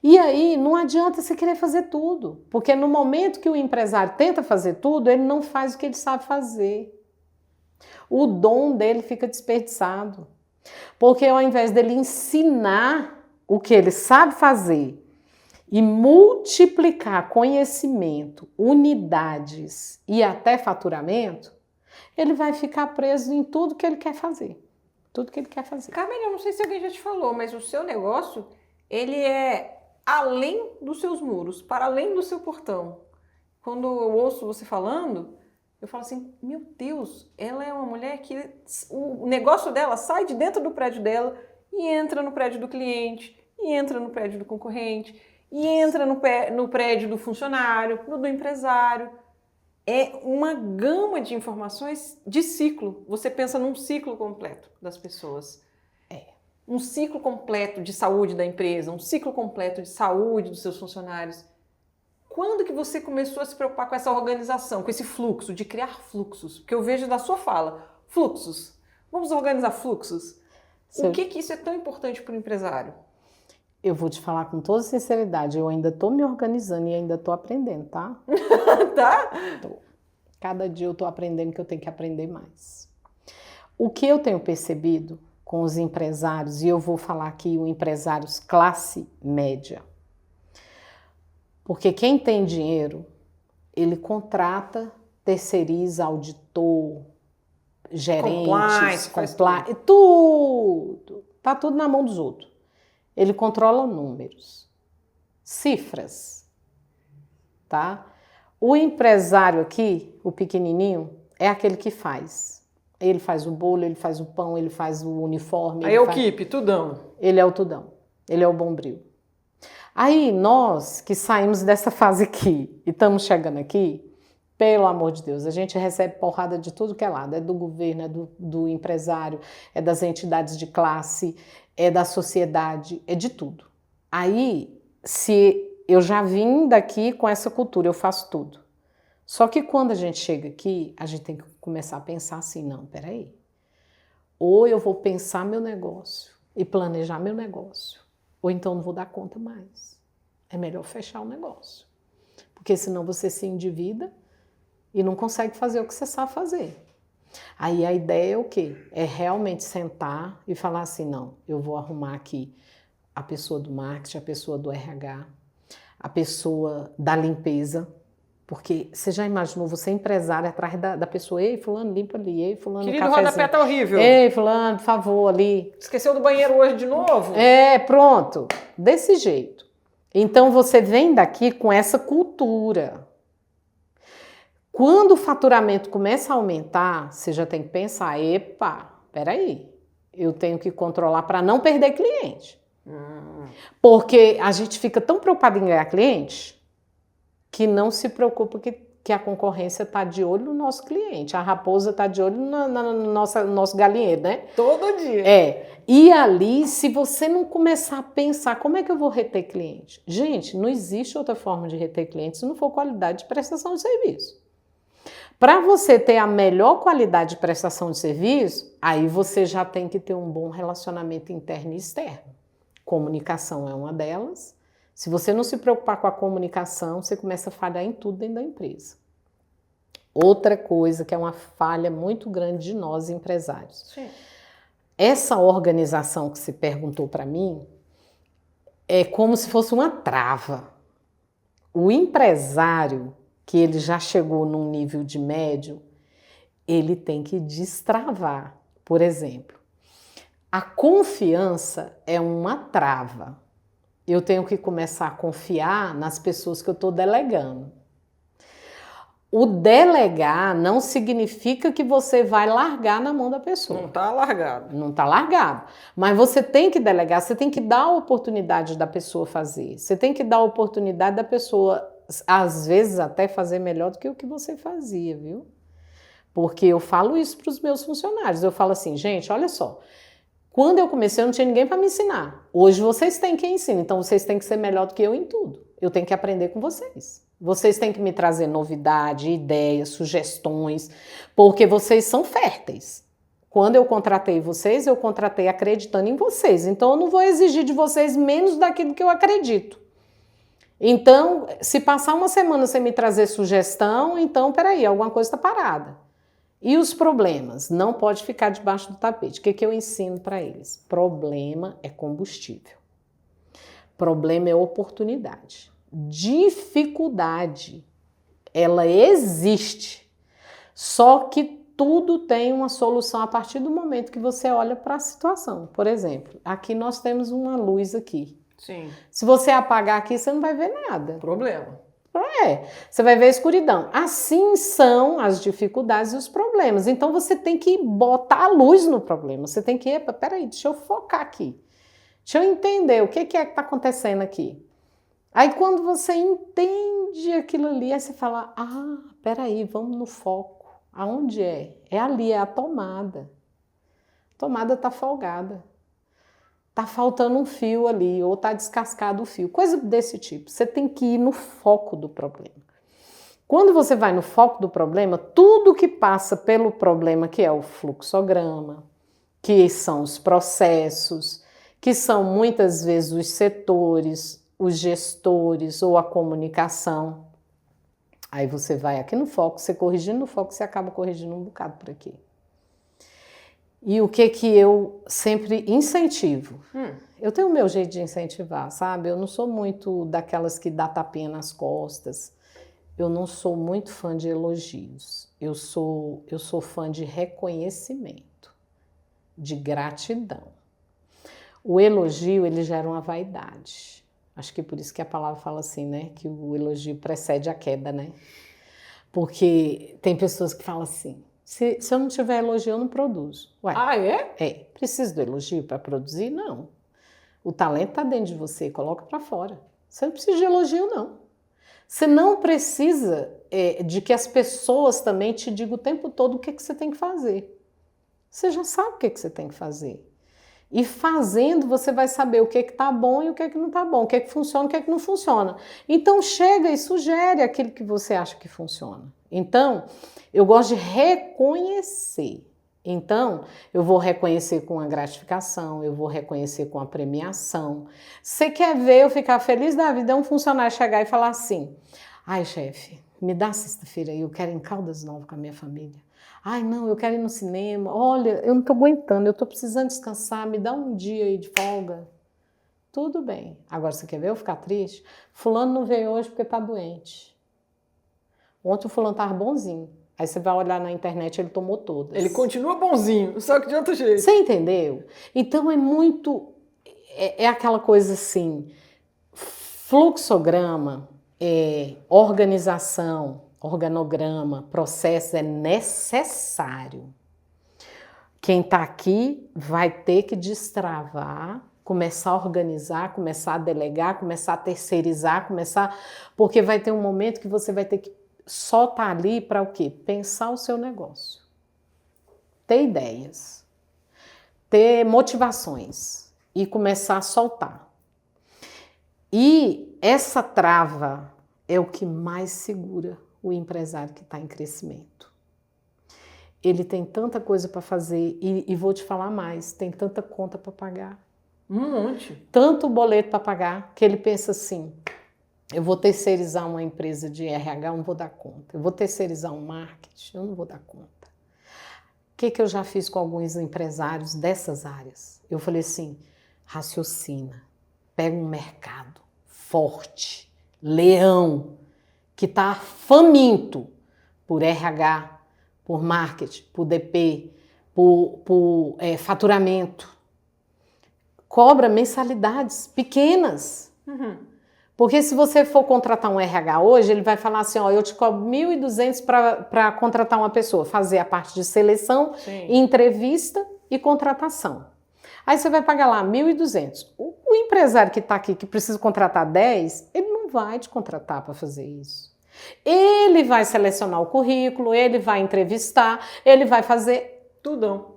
E aí não adianta você querer fazer tudo, porque no momento que o empresário tenta fazer tudo, ele não faz o que ele sabe fazer. O dom dele fica desperdiçado. Porque ao invés dele ensinar o que ele sabe fazer e multiplicar conhecimento, unidades e até faturamento, ele vai ficar preso em tudo que ele quer fazer. Tudo que ele quer fazer. Carmen, eu não sei se alguém já te falou, mas o seu negócio, ele é além dos seus muros, para além do seu portão. Quando eu ouço você falando, eu falo assim, meu Deus, ela é uma mulher que o negócio dela sai de dentro do prédio dela e entra no prédio do cliente, e entra no prédio do concorrente, e entra no prédio do funcionário, no do empresário. É uma gama de informações de ciclo. Você pensa num ciclo completo das pessoas. Um ciclo completo de saúde da empresa, um ciclo completo de saúde dos seus funcionários. Quando que você começou a se preocupar com essa organização, com esse fluxo, de criar fluxos? Porque eu vejo da sua fala, fluxos. Vamos organizar fluxos? O que isso é tão importante para o empresário? Eu vou te falar com toda sinceridade, eu ainda estou me organizando e ainda estou aprendendo, tá? Tá? Tô. Cada dia eu estou aprendendo que eu tenho que aprender mais. O que eu tenho percebido com os empresários, e eu vou falar aqui os empresários classe média, porque quem tem dinheiro, ele contrata, terceiriza auditor, gerentes, compliance, tudo. Tá tudo na mão dos outros. Ele controla números, cifras, tá? O empresário aqui, o pequenininho, é aquele que faz. Ele faz o bolo, ele faz o pão, ele faz o uniforme. Aí é o equipe, tudão. Ele é o tudão, ele é o bombril. Aí nós que saímos dessa fase aqui e estamos chegando aqui, pelo amor de Deus, a gente recebe porrada de tudo que é lado, é do governo, é do empresário, é das entidades de classe, é da sociedade, é de tudo. Aí, se eu já vim daqui com essa cultura, eu faço tudo. Só que quando a gente chega aqui, a gente tem que começar a pensar assim, não, peraí. Ou eu vou pensar meu negócio e planejar meu negócio, ou então não vou dar conta mais. É melhor fechar o negócio. Porque senão você se endivida e não consegue fazer o que você sabe fazer. Aí a ideia é o quê? É realmente sentar e falar assim, não, eu vou arrumar aqui a pessoa do marketing, a pessoa do RH, a pessoa da limpeza, porque você já imaginou, você é empresário atrás da pessoa, ei, fulano, limpa ali, ei, fulano, querido, o rodapé tá horrível. Ei, fulano, por favor, ali. Esqueceu do banheiro hoje de novo? Pronto, desse jeito. Então você vem daqui com essa cultura. Quando o faturamento começa a aumentar, você já tem que pensar, epa, peraí, eu tenho que controlar para não perder cliente. Porque a gente fica tão preocupado em ganhar cliente que não se preocupa que a concorrência está de olho no nosso cliente. A raposa está de olho no nosso galinheiro, né? Todo dia. E ali, se você não começar a pensar, como é que eu vou reter cliente? Gente, não existe outra forma de reter cliente se não for qualidade de prestação de serviço. Para você ter a melhor qualidade de prestação de serviço, aí você já tem que ter um bom relacionamento interno e externo. Comunicação é uma delas. Se você não se preocupar com a comunicação, você começa a falhar em tudo dentro da empresa. Outra coisa que é uma falha muito grande de nós empresários. Sim. Essa organização que você perguntou para mim é como se fosse uma trava. O empresário que ele já chegou num nível de médio, ele tem que destravar. Por exemplo, a confiança é uma trava. Eu tenho que começar a confiar nas pessoas que eu estou delegando. O delegar não significa que você vai largar na mão da pessoa. Não está largado. Não está largado. Mas você tem que delegar, você tem que dar a oportunidade da pessoa fazer. Você tem que dar a oportunidade da pessoa, às vezes, até fazer melhor do que o que você fazia, viu? Porque eu falo isso para os meus funcionários. Eu falo assim, gente, olha só. Quando eu comecei, eu não tinha ninguém para me ensinar. Hoje vocês têm quem ensina, então vocês têm que ser melhor do que eu em tudo. Eu tenho que aprender com vocês. Vocês têm que me trazer novidade, ideias, sugestões, porque vocês são férteis. Quando eu contratei vocês, eu contratei acreditando em vocês. Então, eu não vou exigir de vocês menos daquilo que eu acredito. Então, se passar uma semana sem me trazer sugestão, então, peraí, alguma coisa está parada. E os problemas? Não pode ficar debaixo do tapete. O que eu ensino para eles? Problema é combustível. Problema é oportunidade. Dificuldade, ela existe, só que tudo tem uma solução a partir do momento que você olha para a situação. Por exemplo, aqui nós temos uma luz aqui. Sim. Se você apagar aqui, você não vai ver nada. Problema. Você vai ver a escuridão. Assim são as dificuldades e os problemas. Então você tem que botar a luz no problema. Você tem que, peraí, deixa eu focar aqui. Deixa eu entender o que é que está acontecendo aqui. Aí quando você entende aquilo ali, aí você fala, peraí, vamos no foco. Aonde é? É ali, é a tomada. A tomada está folgada. Está faltando um fio ali, ou está descascado o fio. Coisa desse tipo. Você tem que ir no foco do problema. Quando você vai no foco do problema, tudo que passa pelo problema, que é o fluxograma, que são os processos, que são muitas vezes os setores, os gestores ou a comunicação. Aí você vai aqui no foco, você corrigindo no foco, você acaba corrigindo um bocado por aqui. E o que eu sempre incentivo? Eu tenho o meu jeito de incentivar, sabe? Eu não sou muito daquelas que dá tapinha nas costas. Eu não sou muito fã de elogios. Eu sou fã de reconhecimento, de gratidão. O elogio, ele gera uma vaidade. Acho que por isso que a palavra fala assim, né? Que o elogio precede a queda, né? Porque tem pessoas que falam assim, se eu não tiver elogio, eu não produzo. Ué, É? Preciso do elogio para produzir? Não. O talento está dentro de você, coloca para fora. Você não precisa de elogio, não. Você não precisa de que as pessoas também te digam o tempo todo o que você tem que fazer. Você já sabe o que você tem que fazer. E fazendo, você vai saber o que está bom e o que não está bom, o que funciona e o que não funciona. Então, chega e sugere aquilo que você acha que funciona. Então, eu gosto de reconhecer. Então, eu vou reconhecer com a gratificação, eu vou reconhecer com a premiação. Você quer ver eu ficar feliz da vida? É um funcionário chegar e falar assim, ai, chefe, me dá sexta-feira aí, eu quero ir em Caldas Novas com a minha família. Ai, não, eu quero ir no cinema. Olha, eu não estou aguentando, eu estou precisando descansar, me dá um dia aí de folga. Tudo bem. Agora, você quer ver eu ficar triste? Fulano não veio hoje porque está doente. Ontem o fulano estava bonzinho. Aí você vai olhar na internet, ele tomou todas. Ele continua bonzinho, só que de outro jeito. Você entendeu? Então é muito... É aquela coisa assim, fluxograma, organização, organograma, processo é necessário. Quem está aqui vai ter que destravar, começar a organizar, começar a delegar, começar a terceirizar, porque vai ter um momento que você vai ter que só estar ali para o quê? Pensar o seu negócio, ter ideias, ter motivações e começar a soltar. E essa trava é o que mais segura o empresário que está em crescimento. Ele tem tanta coisa para fazer e vou te falar mais, tem tanta conta para pagar. Um monte. Tanto boleto para pagar que ele pensa assim, eu vou terceirizar uma empresa de RH, eu não vou dar conta. Eu vou terceirizar um marketing, eu não vou dar conta. O que eu já fiz com alguns empresários dessas áreas? Eu falei assim, raciocina, pega um mercado forte, leão, que está faminto por RH, por marketing, por DP, por faturamento. Cobra mensalidades pequenas. Porque se você for contratar um RH hoje, ele vai falar assim, ó, eu te cobro 1.200 para contratar uma pessoa, fazer a parte de seleção, Sim. entrevista e contratação. Aí você vai pagar lá 1.200. O empresário que está aqui, que precisa contratar 10, ele não vai te contratar para fazer isso. Ele vai selecionar o currículo, ele vai entrevistar, ele vai fazer Tudão.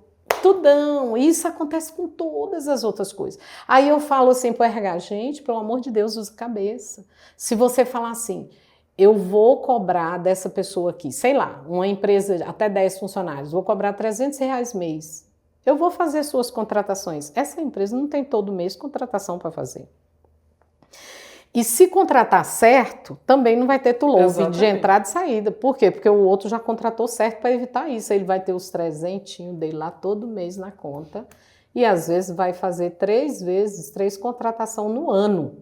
tudão. Isso acontece com todas as outras coisas. Aí eu falo assim para o RH, gente, pelo amor de Deus, use cabeça. Se você falar assim, eu vou cobrar dessa pessoa aqui, sei lá, uma empresa até 10 funcionários, vou cobrar R$300 mês. Eu vou fazer suas contratações. Essa empresa não tem todo mês contratação para fazer. E se contratar certo, também não vai ter tulove de entrada e saída. Por quê? Porque o outro já contratou certo para evitar isso. Ele vai ter os 300 dele lá todo mês na conta e às vezes vai fazer 3 contratações no ano.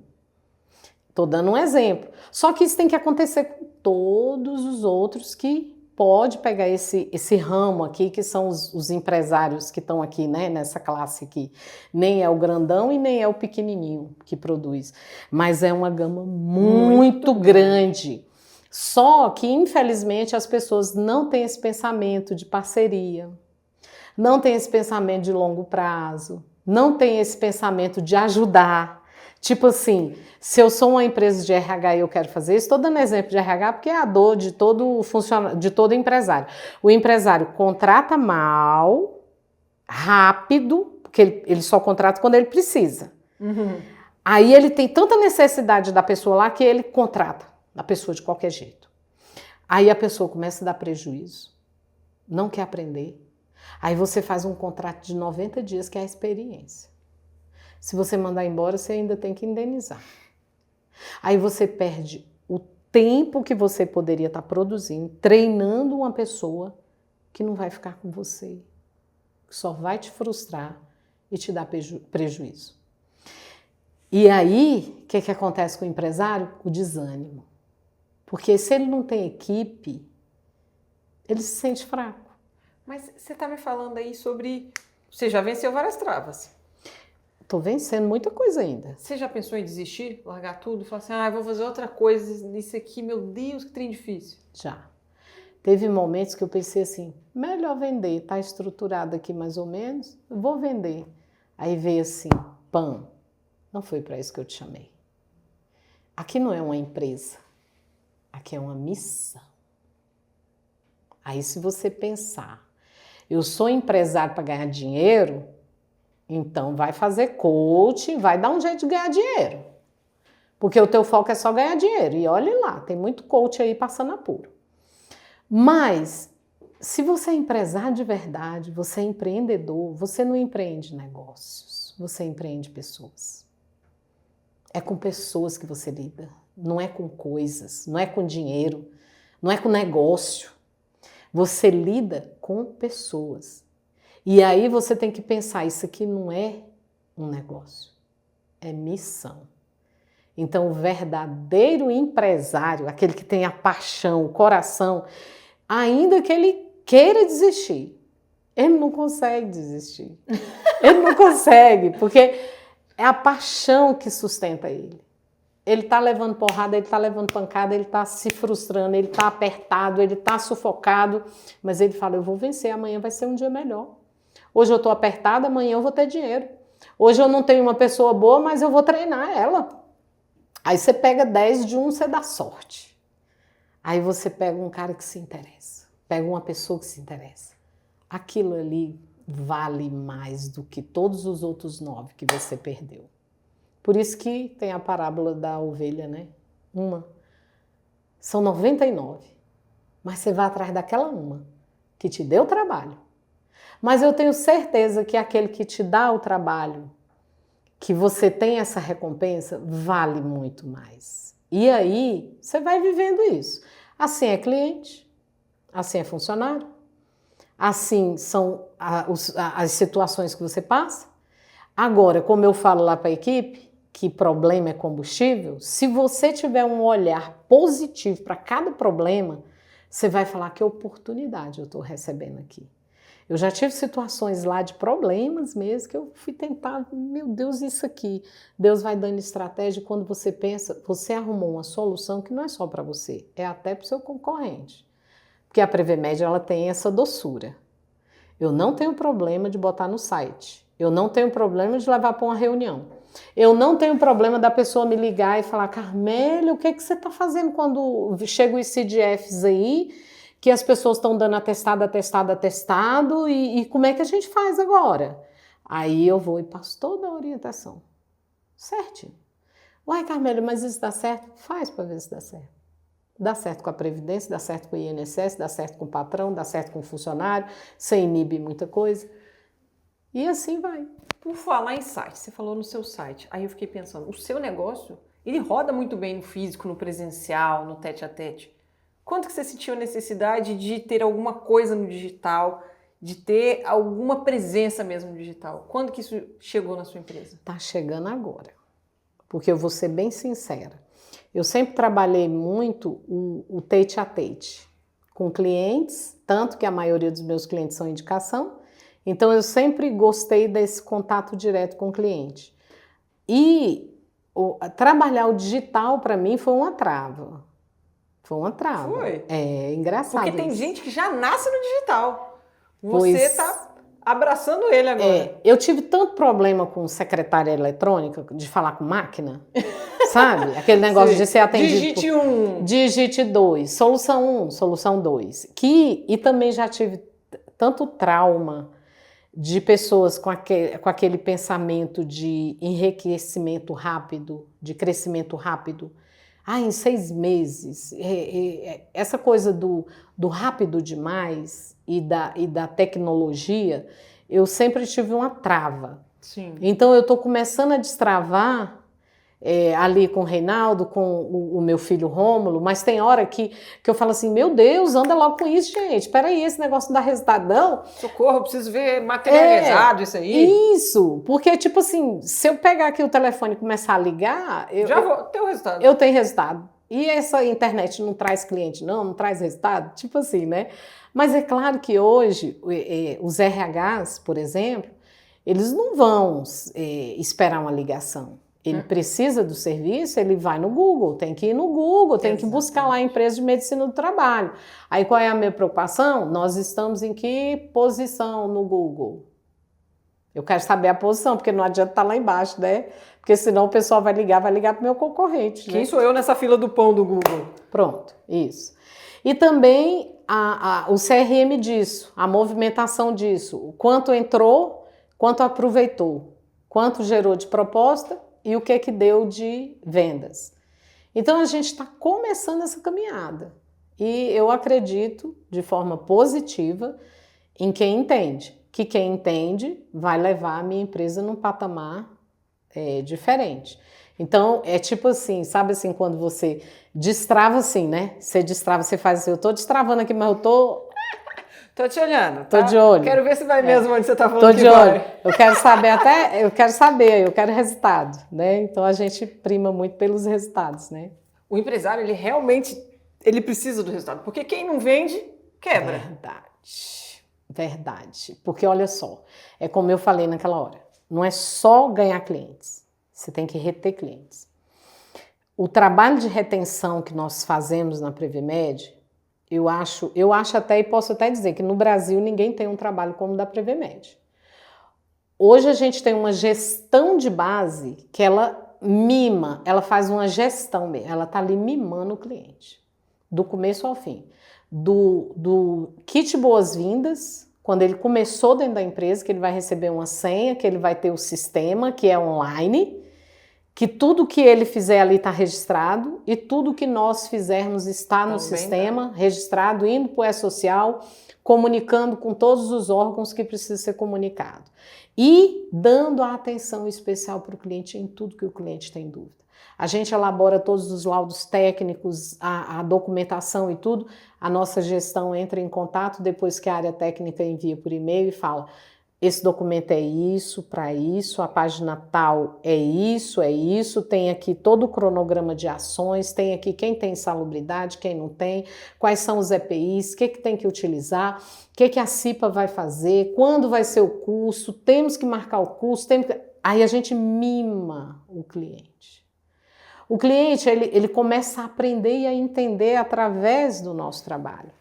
Estou dando um exemplo. Só que isso tem que acontecer com todos os outros que pode pegar esse ramo aqui, que são os empresários que estão aqui, né, nessa classe aqui. Nem é o grandão e nem é o pequenininho que produz. Mas é uma gama muito grande. Só que, infelizmente, as pessoas não têm esse pensamento de parceria, não têm esse pensamento de longo prazo, não têm esse pensamento de ajudar. Tipo assim, se eu sou uma empresa de RH e eu quero fazer isso, estou dando exemplo de RH porque é a dor de todo empresário. O empresário contrata mal, rápido, porque ele só contrata quando ele precisa. Uhum. Aí ele tem tanta necessidade da pessoa lá que ele contrata a pessoa de qualquer jeito. Aí a pessoa começa a dar prejuízo, não quer aprender. Aí você faz um contrato de 90 dias, que é a experiência. Se você mandar embora, você ainda tem que indenizar. Aí você perde o tempo que você poderia estar produzindo, treinando uma pessoa que não vai ficar com você, que só vai te frustrar e te dar prejuízo. E aí, o que acontece com o empresário? O desânimo. Porque se ele não tem equipe, ele se sente fraco. Mas você está me falando aí sobre... Você já venceu várias travas. Estou vencendo muita coisa ainda. Você já pensou em desistir? Largar tudo? Falar assim, vou fazer outra coisa nisso aqui, meu Deus, que trem difícil. Já. Teve momentos que eu pensei assim, melhor vender, tá estruturado aqui mais ou menos, eu vou vender. Aí veio assim, pam, não foi para isso que eu te chamei. Aqui não é uma empresa, aqui é uma missão. Aí se você pensar, eu sou empresário para ganhar dinheiro, então vai fazer coaching, vai dar um jeito de ganhar dinheiro. Porque o teu foco é só ganhar dinheiro. E olha lá, tem muito coach aí passando apuro. Mas, se você é empresário de verdade, você é empreendedor, você não empreende negócios, você empreende pessoas. É com pessoas que você lida, não é com coisas, não é com dinheiro, não é com negócio. Você lida com pessoas. E aí você tem que pensar, isso aqui não é um negócio, é missão. Então, o verdadeiro empresário, aquele que tem a paixão, o coração, ainda que ele queira desistir, ele não consegue desistir. Ele não consegue, porque é a paixão que sustenta ele. Ele está levando porrada, ele está levando pancada, ele está se frustrando, ele está apertado, ele está sufocado, mas ele fala, eu vou vencer, amanhã vai ser um dia melhor. Hoje eu estou apertada, amanhã eu vou ter dinheiro. Hoje eu não tenho uma pessoa boa, mas eu vou treinar ela. Aí você pega 10 de um, você dá sorte. Aí você pega um cara que se interessa, pega uma pessoa que se interessa. Aquilo ali vale mais do que todos os outros 9 que você perdeu. Por isso que tem a parábola da ovelha, né? Uma. São 99. Mas você vai atrás daquela uma que te deu trabalho. Mas eu tenho certeza que aquele que te dá o trabalho, que você tem essa recompensa, vale muito mais. E aí, você vai vivendo isso. Assim é cliente, assim é funcionário, assim são as situações que você passa. Agora, como eu falo lá para a equipe, que problema é combustível, se você tiver um olhar positivo para cada problema, você vai falar que oportunidade eu estou recebendo aqui. Eu já tive situações lá de problemas mesmo, que eu fui tentar, meu Deus, isso aqui. Deus vai dando estratégia e quando você pensa, você arrumou uma solução que não é só para você, é até para o seu concorrente. Porque a Previmed, ela tem essa doçura. Eu não tenho problema de botar no site. Eu não tenho problema de levar para uma reunião. Eu não tenho problema da pessoa me ligar e falar, Carmélia, o que é que você está fazendo quando chegam os CDFs aí, que as pessoas estão dando atestado, e como é que a gente faz agora? Aí eu vou e passo toda a orientação. Certinho. Uai, Carmélia, mas isso dá certo? Faz para ver se dá certo. Dá certo com a Previdência, dá certo com o INSS, dá certo com o patrão, dá certo com o funcionário, você inibe muita coisa. E assim vai. Por falar em site, você falou no seu site, aí eu fiquei pensando, o seu negócio, ele roda muito bem no físico, no presencial, no tete-a-tete. Quando que você sentiu a necessidade de ter alguma coisa no digital, de ter alguma presença mesmo no digital? Quando que isso chegou na sua empresa? Tá chegando agora, porque eu vou ser bem sincera. Eu sempre trabalhei muito o tete-a-tete com clientes, tanto que a maioria dos meus clientes são indicação, então eu sempre gostei desse contato direto com o cliente. E trabalhar o digital para mim foi uma trava. Foi uma trava. Foi? É engraçado. Porque tem isso. gente que já nasce no digital. Pois Você tá abraçando ele agora. eu tive tanto problema com secretária eletrônica, de falar com máquina, sabe? Aquele negócio de ser atendido. Digite 1. Digite 2, solução 1, solução 2. E também já tive tanto trauma de pessoas com aquele pensamento de enriquecimento rápido, de crescimento rápido. Em 6 meses. Essa coisa do rápido demais e da tecnologia, eu sempre tive uma trava. Sim. Então eu estou começando a destravar ali com o Reinaldo, com o meu filho Rômulo, mas tem hora que eu falo assim, meu Deus, anda logo com isso, gente. Espera aí, esse negócio não dá resultado, não. Socorro, eu preciso ver materializado isso aí. Isso, porque tipo assim, se eu pegar aqui o telefone e começar a ligar, Já vou ter o resultado. eu tenho resultado. E essa internet não traz cliente, não traz resultado? Tipo assim, né? Mas é claro que hoje, os RHs, por exemplo, eles não vão esperar uma ligação. Ele precisa do serviço, ele vai no Google, tem que ir no Google, tem que buscar lá a empresa de medicina do trabalho. Aí qual é a minha preocupação? Nós estamos em que posição no Google? Eu quero saber a posição, porque não adianta estar lá embaixo, né? Porque senão o pessoal vai ligar para o meu concorrente. Quem né? sou eu nessa fila do pão do Google? Pronto, isso. E também o CRM disso, a movimentação disso, o quanto entrou, quanto aproveitou, quanto gerou de proposta e o que deu de vendas. Então a gente está começando essa caminhada e eu acredito de forma positiva em quem entende, que quem entende vai levar a minha empresa num patamar diferente. Então é tipo assim, sabe assim, quando você destrava assim, né? Você destrava, você faz assim, eu tô destravando aqui, mas eu tô te olhando, tá? Tô de olho. Quero ver se vai mesmo onde você tá falando. Tô de olho. Eu quero saber, eu quero resultado, né? Então a gente prima muito pelos resultados, né? O empresário, ele realmente, ele precisa do resultado, porque quem não vende, quebra. Verdade. Porque olha só, é como eu falei naquela hora, não é só ganhar clientes, você tem que reter clientes. O trabalho de retenção que nós fazemos na Previmed, eu acho até e posso até dizer que no Brasil ninguém tem um trabalho como o da Previmed. Hoje a gente tem uma gestão de base que ela mima, ela faz uma gestão mesmo, ela está ali mimando o cliente, do começo ao fim. Do kit boas-vindas, quando ele começou dentro da empresa, que ele vai receber uma senha, que ele vai ter o sistema, que é online, que tudo que ele fizer ali está registrado e tudo que nós fizermos está no sistema, registrado, indo para o E-Social, comunicando com todos os órgãos que precisa ser comunicado. E dando a atenção especial para o cliente em tudo que o cliente tem dúvida. A gente elabora todos os laudos técnicos, a documentação e tudo. A nossa gestão entra em contato depois que a área técnica envia por e-mail e fala: esse documento é isso, para isso, a página tal é isso, tem aqui todo o cronograma de ações, tem aqui quem tem insalubridade, quem não tem, quais são os EPIs, o que tem que utilizar, o que a CIPA vai fazer, quando vai ser o curso, temos que marcar o curso, aí a gente mima o cliente. O cliente, ele começa a aprender e a entender através do nosso trabalho.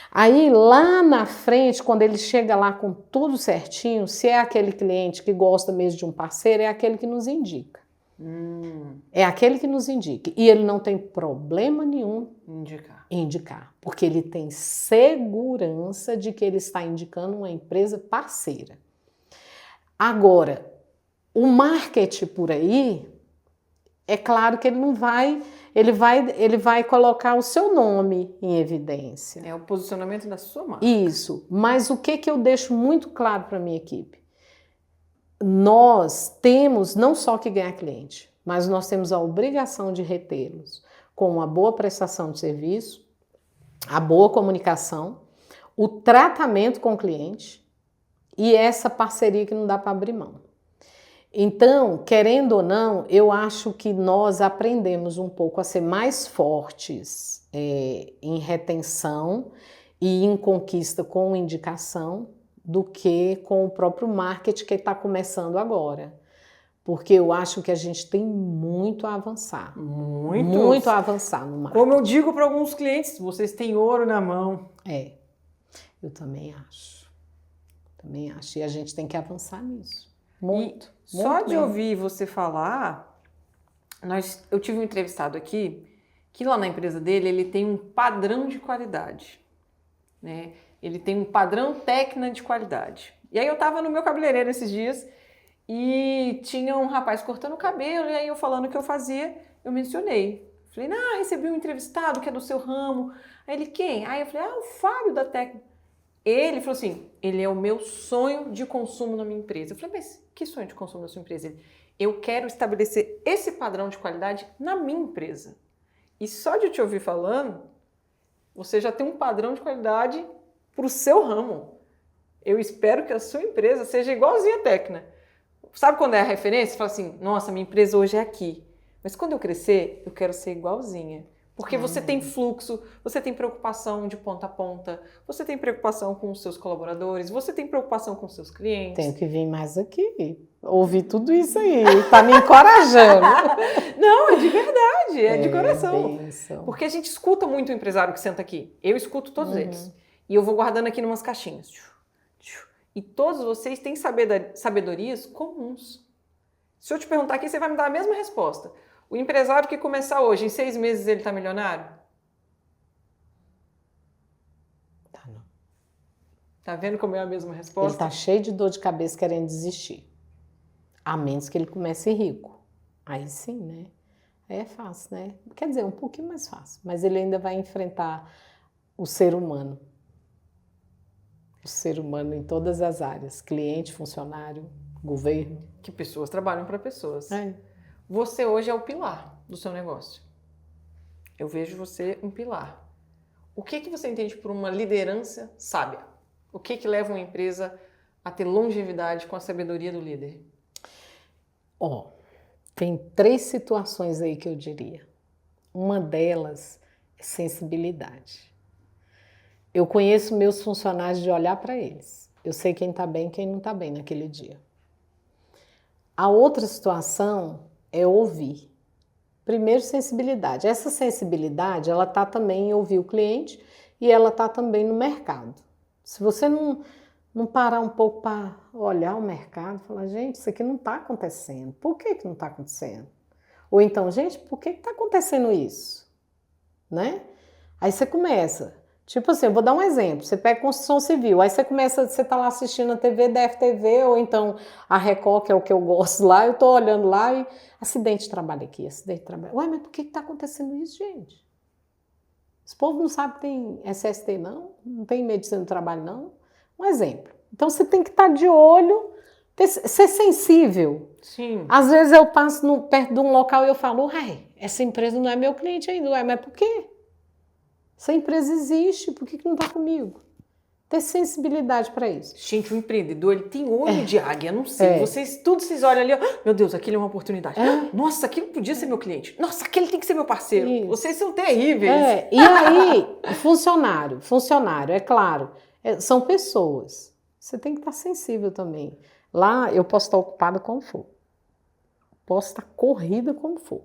Aí, lá na frente, quando ele chega lá com tudo certinho, se é aquele cliente que gosta mesmo de um parceiro, é aquele que nos indica. É aquele que nos indica. E ele não tem problema nenhum em indicar, porque ele tem segurança de que ele está indicando uma empresa parceira. Agora, o marketing por aí, é claro que ele não vai... Ele vai colocar o seu nome em evidência. É o posicionamento da sua marca. Isso. Mas o que eu deixo muito claro para a minha equipe? Nós temos não só que ganhar cliente, mas nós temos a obrigação de retê-los com uma boa prestação de serviço, a boa comunicação, o tratamento com o cliente e essa parceria que não dá para abrir mão. Então, querendo ou não, eu acho que nós aprendemos um pouco a ser mais fortes em retenção e em conquista com indicação do que com o próprio marketing que está começando agora. Porque eu acho que a gente tem muito a avançar. Muito a avançar no marketing. Como eu digo para alguns clientes, vocês têm ouro na mão. Eu também acho. E a gente tem que avançar nisso. Muito. Só de ouvir você falar, eu tive um entrevistado aqui, que lá na empresa dele, ele tem um padrão de qualidade, né? Ele tem um padrão técnico de qualidade. E aí eu tava no meu cabeleireiro esses dias e tinha um rapaz cortando o cabelo, e aí eu falando o que eu fazia, eu mencionei. Falei, recebi um entrevistado que é do seu ramo. Aí ele, quem? Aí eu falei, o Fábio da técnica. Ele falou assim, ele é o meu sonho de consumo na minha empresa. Eu falei, mas que sonho de consumo na sua empresa? Ele, eu quero estabelecer esse padrão de qualidade na minha empresa. E só de te ouvir falando, você já tem um padrão de qualidade para o seu ramo. Eu espero que a sua empresa seja igualzinha a Tecna. Sabe quando é a referência? Você fala assim, nossa, minha empresa hoje é aqui. Mas quando eu crescer, eu quero ser igualzinha. Porque você tem fluxo, você tem preocupação de ponta a ponta, você tem preocupação com os seus colaboradores, você tem preocupação com os seus clientes. Tenho que vir mais aqui, ouvir tudo isso aí, tá me encorajando. Não, é de verdade, é de coração. Benção. Porque a gente escuta muito o empresário que senta aqui. Eu escuto todos eles. E eu vou guardando aqui em umas caixinhas. E todos vocês têm sabedorias comuns. Se eu te perguntar aqui, você vai me dar a mesma resposta. O empresário que começar hoje, em 6 meses ele está milionário? Tá, não. Tá vendo como é a mesma resposta? Ele tá cheio de dor de cabeça querendo desistir. A menos que ele comece rico. Aí sim, né? Aí é fácil, né? Quer dizer, um pouquinho mais fácil. Mas ele ainda vai enfrentar o ser humano. O ser humano em todas as áreas. Cliente, funcionário, governo. Que pessoas trabalham para pessoas. É. Você hoje é o pilar do seu negócio. Eu vejo você um pilar. O que você entende por uma liderança sábia? O que leva uma empresa a ter longevidade com a sabedoria do líder? Tem 3 situações aí que eu diria. Uma delas é sensibilidade. Eu conheço meus funcionários de olhar para eles. Eu sei quem está bem e quem não está bem naquele dia. A outra situação é ouvir. Primeiro, sensibilidade. Essa sensibilidade, ela está também em ouvir o cliente e ela está também no mercado. Se você não parar um pouco para olhar o mercado, falar, gente, isso aqui não está acontecendo. Por que não está acontecendo? Ou então, gente, por que está acontecendo isso? Né? Aí você começa. Tipo assim, eu vou dar um exemplo. Você pega construção civil, aí você está lá assistindo a TV, DFTV, ou então a Record, que é o que eu gosto lá, eu estou olhando lá e acidente de trabalho aqui, acidente de trabalho. Ué, mas por que está acontecendo isso, gente? Esse povo não sabe que tem SST, não? Não tem medicina do trabalho, não? Um exemplo. Então você tem que estar de olho, ser sensível. Sim. Às vezes eu passo perto de um local e eu falo, essa empresa não é meu cliente ainda, mas por quê? Essa empresa existe, por que não está comigo? ter sensibilidade para isso. Gente, o empreendedor, ele tem olho de águia, não sei. Vocês olham ali, ó, meu Deus, aquele é uma oportunidade. Nossa, aquele podia ser meu cliente. Nossa, aquele tem que ser meu parceiro. Isso. Vocês são terríveis. E aí, funcionário, é claro, são pessoas. Você tem que estar sensível também. Lá eu posso estar ocupada como for. Posso estar corrida como for.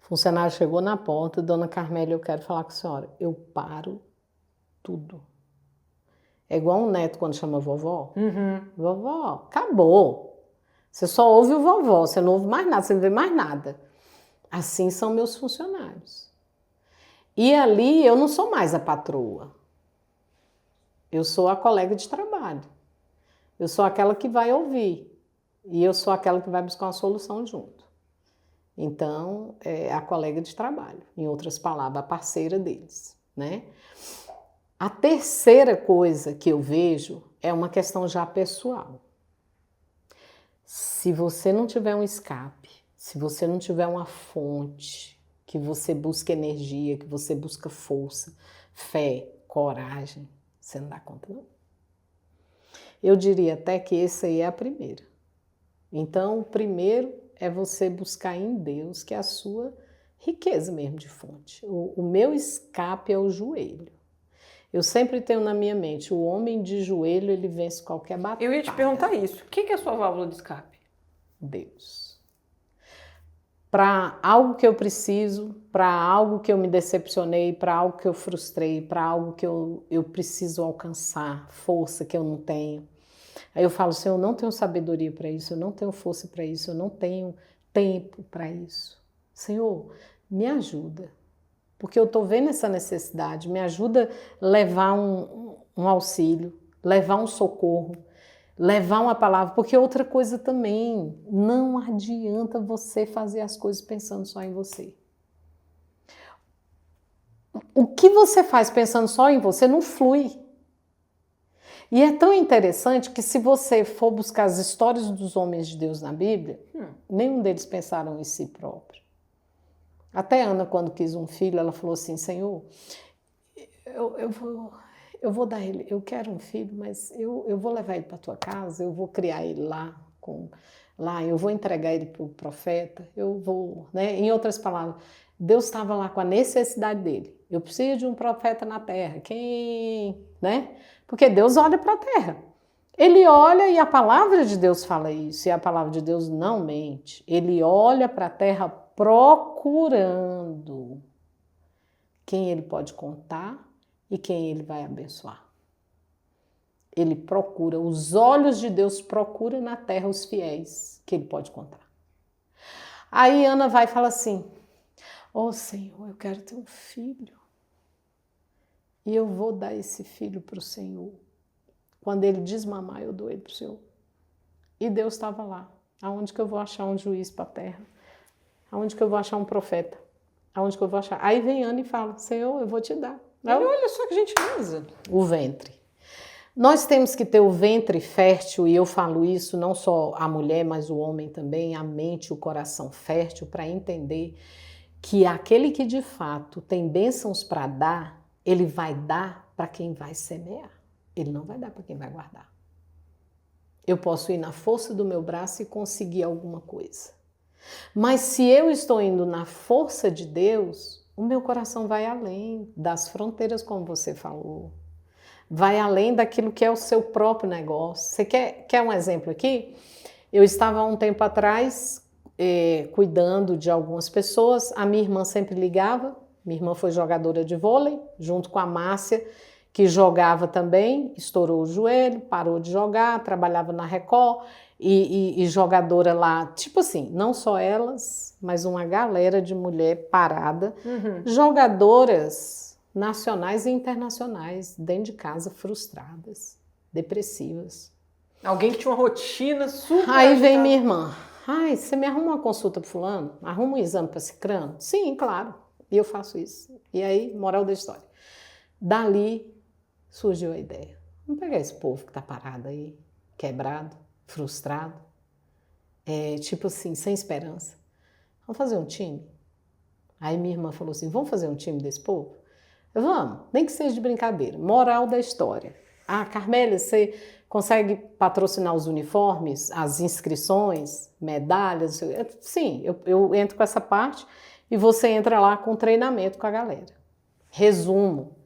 O funcionário chegou na porta, dona Carmélia, eu quero falar com a senhora. Eu paro tudo. É igual um neto quando chama vovó. Vovó, acabou. Você só ouve o vovó, você não ouve mais nada, você não vê mais nada. Assim são meus funcionários. E ali eu não sou mais a patroa. Eu sou a colega de trabalho. Eu sou aquela que vai ouvir. E eu sou aquela que vai buscar uma solução junto. Então, é a colega de trabalho. Em outras palavras, a parceira deles, né? A terceira coisa que eu vejo é uma questão já pessoal. Se você não tiver um escape, se você não tiver uma fonte, que você busca energia, que você busca força, fé, coragem, você não dá conta, não. Eu diria até que essa aí é a primeira. Então, o primeiro é você buscar em Deus, que é a sua riqueza mesmo de fonte. O meu escape é o joelho. Eu sempre tenho na minha mente, o homem de joelho, ele vence qualquer batalha. Eu ia te perguntar isso. O que é a sua válvula de escape? Deus. Para algo que eu preciso, para algo que eu me decepcionei, para algo que eu frustrei, para algo que eu preciso alcançar, força que eu não tenho. Aí eu falo, Senhor, eu não tenho sabedoria para isso, eu não tenho força para isso, eu não tenho tempo para isso. Senhor, me ajuda, porque eu estou vendo essa necessidade, me ajuda a levar um auxílio, levar um socorro, levar uma palavra, porque outra coisa também, não adianta você fazer as coisas pensando só em você. O que você faz pensando só em você não flui. E é tão interessante que se você for buscar as histórias dos homens de Deus na Bíblia, nenhum deles pensaram em si próprio. Até Ana, quando quis um filho, ela falou assim, Senhor, eu vou dar ele, eu quero um filho, mas eu vou levar ele para a tua casa, eu vou criar ele lá, eu vou entregar ele para o profeta, eu vou, né? Em outras palavras, Deus estava lá com a necessidade dele. Eu preciso de um profeta na terra. Quem, né? Porque Deus olha para a terra. Ele olha e a palavra de Deus fala isso, e a palavra de Deus não mente. Ele olha para a terra procurando quem ele pode contar e quem ele vai abençoar. Ele procura, os olhos de Deus procuram na terra os fiéis que ele pode contar. Aí Ana vai e fala assim, ó Senhor, eu quero ter um filho. E eu vou dar esse filho para o Senhor. Quando ele desmamar, eu dou ele para o Senhor. E Deus estava lá. Aonde que eu vou achar um juiz para a terra? Aonde que eu vou achar um profeta? Aonde que eu vou achar? Aí vem Ana e fala, Senhor, eu vou te dar. Olha só que gentileza. O ventre. Nós temos que ter o ventre fértil, e eu falo isso não só a mulher, mas o homem também, a mente e o coração fértil, para entender que aquele que de fato tem bênçãos para dar, ele vai dar para quem vai semear. Ele não vai dar para quem vai guardar. Eu posso ir na força do meu braço e conseguir alguma coisa. Mas se eu estou indo na força de Deus, o meu coração vai além das fronteiras, como você falou. Vai além daquilo que é o seu próprio negócio. Você quer um exemplo aqui? Eu estava há um tempo atrás cuidando de algumas pessoas. A minha irmã sempre ligava. Minha irmã foi jogadora de vôlei, junto com a Márcia, que jogava também, estourou o joelho, parou de jogar, trabalhava na Record e jogadora lá, tipo assim, não só elas, mas uma galera de mulher parada, jogadoras nacionais e internacionais, dentro de casa, frustradas, depressivas. Alguém que tinha uma rotina super Aí agitada. vem minha irmã, ai, você me arruma uma consulta para fulano? Arruma um exame para cicrano? Sim, claro, e eu faço isso. E aí, moral da história, dali surgiu a ideia, vamos pegar esse povo que tá parado aí, quebrado, frustrado, tipo assim, sem esperança, vamos fazer um time? Aí minha irmã falou assim, vamos fazer um time desse povo? Vamos, nem que seja de brincadeira. Moral da história. Ah, Carmélia, você consegue patrocinar os uniformes, as inscrições, medalhas? Sim, eu entro com essa parte e você entra lá com treinamento com a galera. Resumo,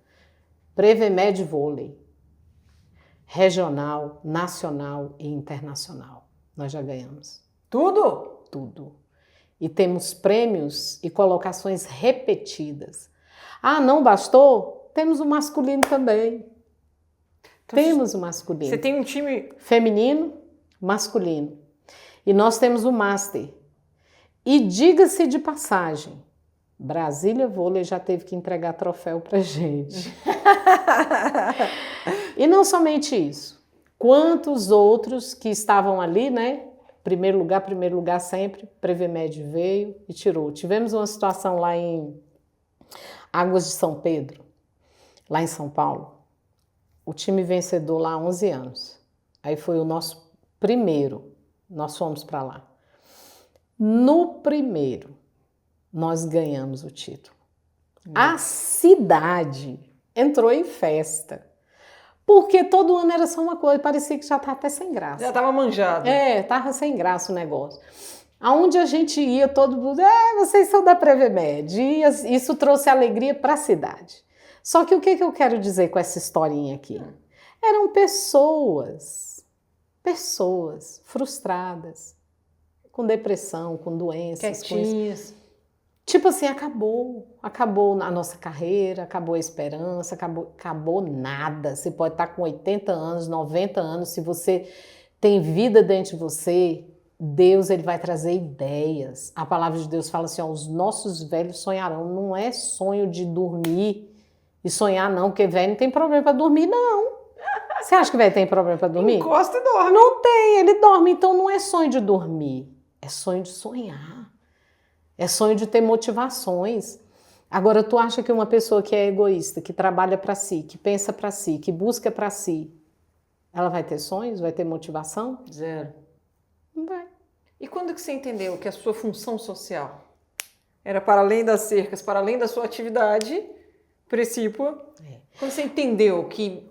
Prevemed Vôlei, regional, nacional e internacional. Nós já ganhamos. Tudo? Tudo. E temos prêmios e colocações repetidas. Ah, não bastou? Temos o masculino também. Então, Temos o masculino. Você tem um time Feminino, masculino. E nós temos o Master. E diga-se de passagem, Brasília Vôlei já teve que entregar troféu pra gente. E não somente isso. Quantos outros que estavam ali, né? Primeiro lugar sempre. Prevemed veio e tirou. Tivemos uma situação lá em Águas de São Pedro, lá em São Paulo. O time vencedor lá há 11 anos. Aí foi o nosso primeiro. Nós fomos para lá. No primeiro, nós ganhamos o título. A cidade entrou em festa. Porque todo ano era só uma coisa, parecia que já estava até sem graça. já estava manjado. Estava sem graça o negócio. Aonde a gente ia, todo mundo, vocês são da Prevemed. E isso trouxe alegria para a cidade. Só que o que eu quero dizer com essa historinha aqui? Eram pessoas frustradas, com depressão, com doenças. Quietinhas. Tipo assim, acabou a nossa carreira, acabou a esperança, acabou nada. Você pode estar com 80 anos, 90 anos, se você tem vida dentro de você, Deus ele vai trazer ideias. A palavra de Deus fala assim, os nossos velhos sonharão. Não é sonho de dormir e sonhar não, porque velho não tem problema para dormir, não. Você acha que velho tem problema para dormir? Encosta e dorme. Não tem, ele dorme. Então não é sonho de dormir, é sonho de sonhar. É sonho de ter motivações. Agora, tu acha que uma pessoa que é egoísta, que trabalha para si, que pensa para si, que busca para si, ela vai ter sonhos, vai ter motivação? Zero. Não vai. E quando que você entendeu que a sua função social era para além das cercas, para além da sua atividade principal? Quando você entendeu que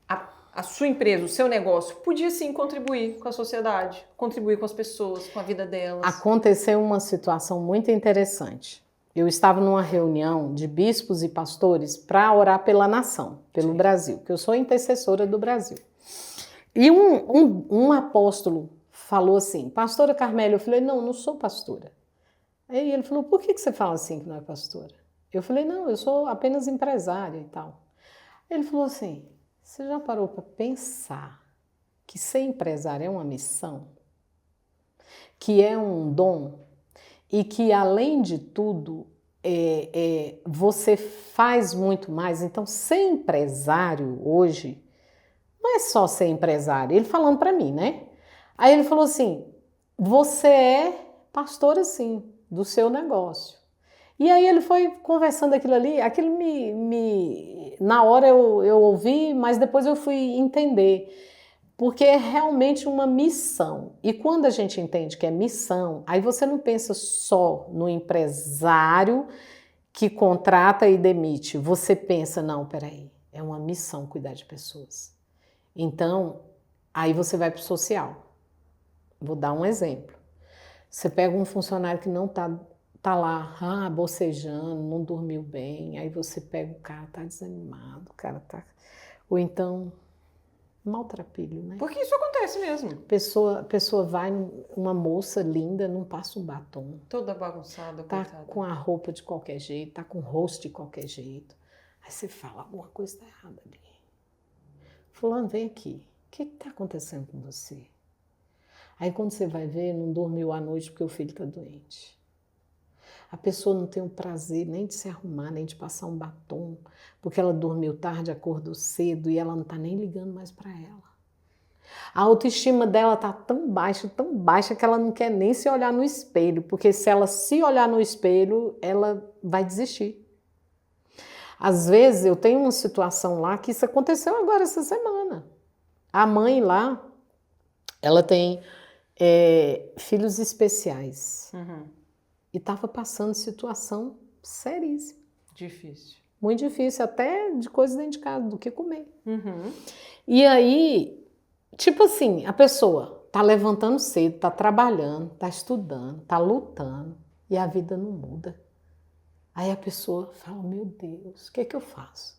a sua empresa, o seu negócio, podia sim contribuir com a sociedade, contribuir com as pessoas, com a vida delas. Aconteceu uma situação muito interessante. Eu estava numa reunião de bispos e pastores para orar pela nação, pelo Brasil, que eu sou intercessora do Brasil. E um apóstolo falou assim, pastora Carmélia, eu falei, não sou pastora. Aí ele falou, por que você fala assim que não é pastora? Eu falei, não, eu sou apenas empresária e tal. Ele falou assim, você já parou para pensar que ser empresário é uma missão? Que é um dom? E que, além de tudo, você faz muito mais. Então, ser empresário hoje não é só ser empresário. Ele falando para mim, né? Aí ele falou assim, você é pastora, sim, do seu negócio. E aí ele foi conversando aquilo ali, aquilo na hora eu ouvi, mas depois eu fui entender, porque é realmente uma missão. E quando a gente entende que é missão, aí você não pensa só no empresário que contrata e demite, você pensa, não, peraí, é uma missão cuidar de pessoas. Então, aí você vai para o social. Vou dar um exemplo. Você pega um funcionário que não tá lá, bocejando, não dormiu bem, aí você pega o cara, tá desanimado, o cara tá... Ou então, maltrapilho, né? Porque isso acontece mesmo. Pessoa vai, uma moça linda, não passa um batom. Toda bagunçada, tá coitada. Com a roupa de qualquer jeito, tá com o rosto de qualquer jeito. Aí você fala, alguma coisa tá errada ali. Fulano, vem aqui, o que tá acontecendo com você? Aí quando você vai ver, não dormiu à noite porque o filho tá doente. A pessoa não tem o prazer nem de se arrumar, nem de passar um batom, porque ela dormiu tarde, acordou cedo e ela não está nem ligando mais para ela. A autoestima dela está tão baixa que ela não quer nem se olhar no espelho, porque se ela se olhar no espelho, ela vai desistir. Às vezes eu tenho uma situação lá que isso aconteceu agora essa semana. A mãe lá, ela tem filhos especiais. Uhum. E estava passando situação seríssima. Difícil. Muito difícil, até de coisas dentro de casa, do que comer. Uhum. E aí, tipo assim, a pessoa tá levantando cedo, tá trabalhando, tá estudando, tá lutando, e a vida não muda. Aí a pessoa fala, meu Deus, o que é que eu faço?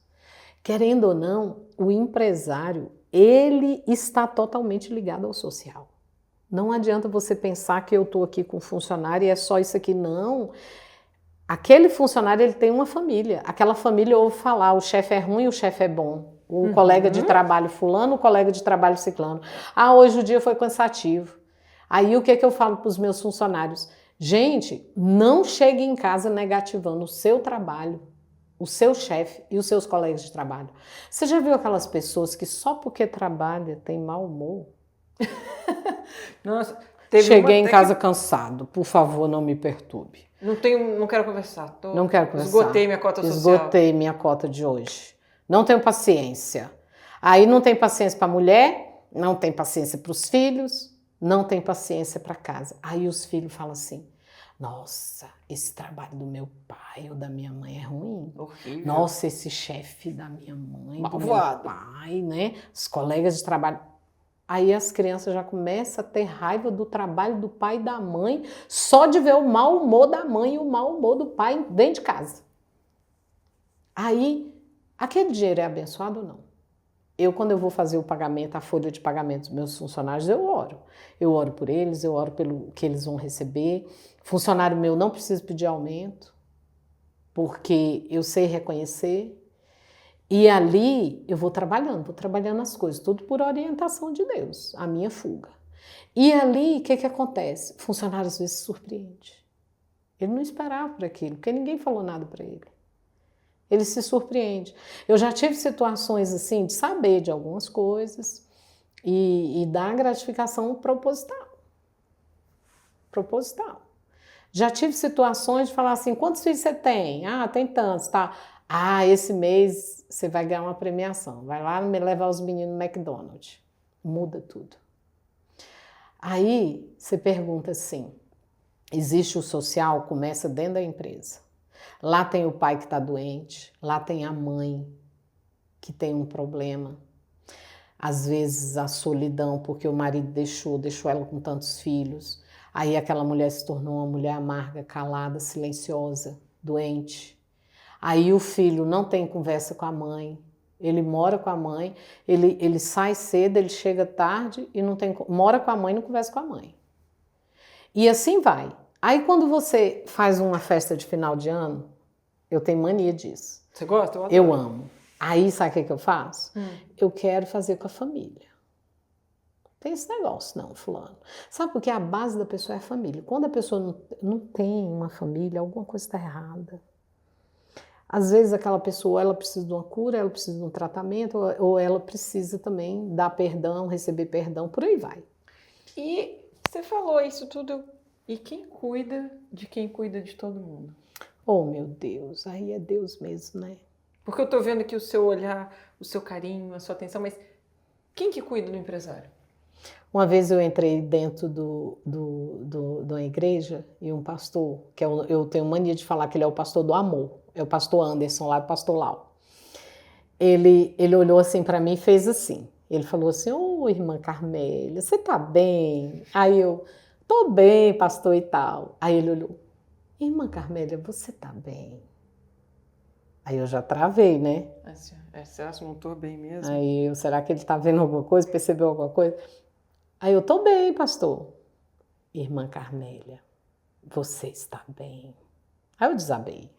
Querendo ou não, o empresário, ele está totalmente ligado ao social. Não adianta você pensar que eu estou aqui com funcionário e é só isso aqui, não. Aquele funcionário, ele tem uma família. Aquela família ouve falar, o chefe é ruim, o chefe é bom. O colega de trabalho fulano, o colega de trabalho ciclano. Ah, hoje o dia foi cansativo. Aí o que é que eu falo para os meus funcionários? Gente, não chegue em casa negativando o seu trabalho, o seu chefe e os seus colegas de trabalho. Você já viu aquelas pessoas que só porque trabalha tem mau humor? Nossa, Cheguei em casa cansado, por favor, não me perturbe. Não quero conversar. Não quero conversar. Esgotei minha cota social. Esgotei minha cota de hoje. Não tenho paciência. Aí não tem paciência para a mulher, não tem paciência para os filhos, não tem paciência para casa. Aí os filhos falam assim, nossa, esse trabalho do meu pai ou da minha mãe é ruim. Horrível. Nossa, esse chefe da minha mãe, Malvado. do meu pai, né? Os colegas de trabalho. Aí as crianças já começam a ter raiva do trabalho do pai e da mãe, só de ver o mau humor da mãe e o mau humor do pai dentro de casa. Aí, aquele dinheiro é abençoado ou não? Quando eu vou fazer o pagamento, a folha de pagamento dos meus funcionários, eu oro. Eu oro por eles, eu oro pelo que eles vão receber. Funcionário meu não precisa pedir aumento, porque eu sei reconhecer. E ali eu vou trabalhando as coisas, tudo por orientação de Deus, a minha fuga. E ali, o que acontece? O funcionário às vezes se surpreende. Ele não esperava por aquilo, porque ninguém falou nada para ele. Ele se surpreende. Eu já tive situações assim, de saber de algumas coisas e dar gratificação proposital. Proposital. Já tive situações de falar assim, quantos filhos você tem? Ah, tem tantos, tá. Ah, esse mês você vai ganhar uma premiação. Vai lá me levar os meninos no McDonald's. Muda tudo. Aí você pergunta assim, existe o social, começa dentro da empresa. Lá tem o pai que está doente, lá tem a mãe que tem um problema. Às vezes a solidão, porque o marido deixou ela com tantos filhos. Aí aquela mulher se tornou uma mulher amarga, calada, silenciosa, doente. Aí o filho não tem conversa com a mãe, ele mora com a mãe, ele sai cedo, ele chega tarde e mora com a mãe e não conversa com a mãe. E assim vai. Aí quando você faz uma festa de final de ano, eu tenho mania disso. Você gosta? Eu amo. Aí sabe o que eu faço? Eu quero fazer com a família. Tem esse negócio, não, fulano. Sabe porque a base da pessoa é a família. Quando a pessoa não tem uma família, alguma coisa está errada. Às vezes aquela pessoa, ela precisa de uma cura, ela precisa de um tratamento, ou ela precisa também dar perdão, receber perdão, por aí vai. E você falou isso tudo, e quem cuida de todo mundo? Oh, meu Deus, aí é Deus mesmo, né? Porque eu tô vendo aqui o seu olhar, o seu carinho, a sua atenção, mas quem que cuida do empresário? Uma vez eu entrei dentro de uma igreja e um pastor, que eu tenho mania de falar que ele é o pastor do amor, é o pastor Anderson lá, o pastor Lau. Ele olhou assim para mim e fez assim. Ele falou assim, ô irmã Carmélia, você tá bem? Aí eu, tô bem, pastor e tal. Aí ele olhou, irmã Carmélia, você tá bem? Aí eu já travei, né? Você acha que não tô bem mesmo? Aí eu, será que ele tá vendo alguma coisa, percebeu alguma coisa? Aí eu, tô bem, pastor. Irmã Carmélia, você está bem? Aí eu desabei.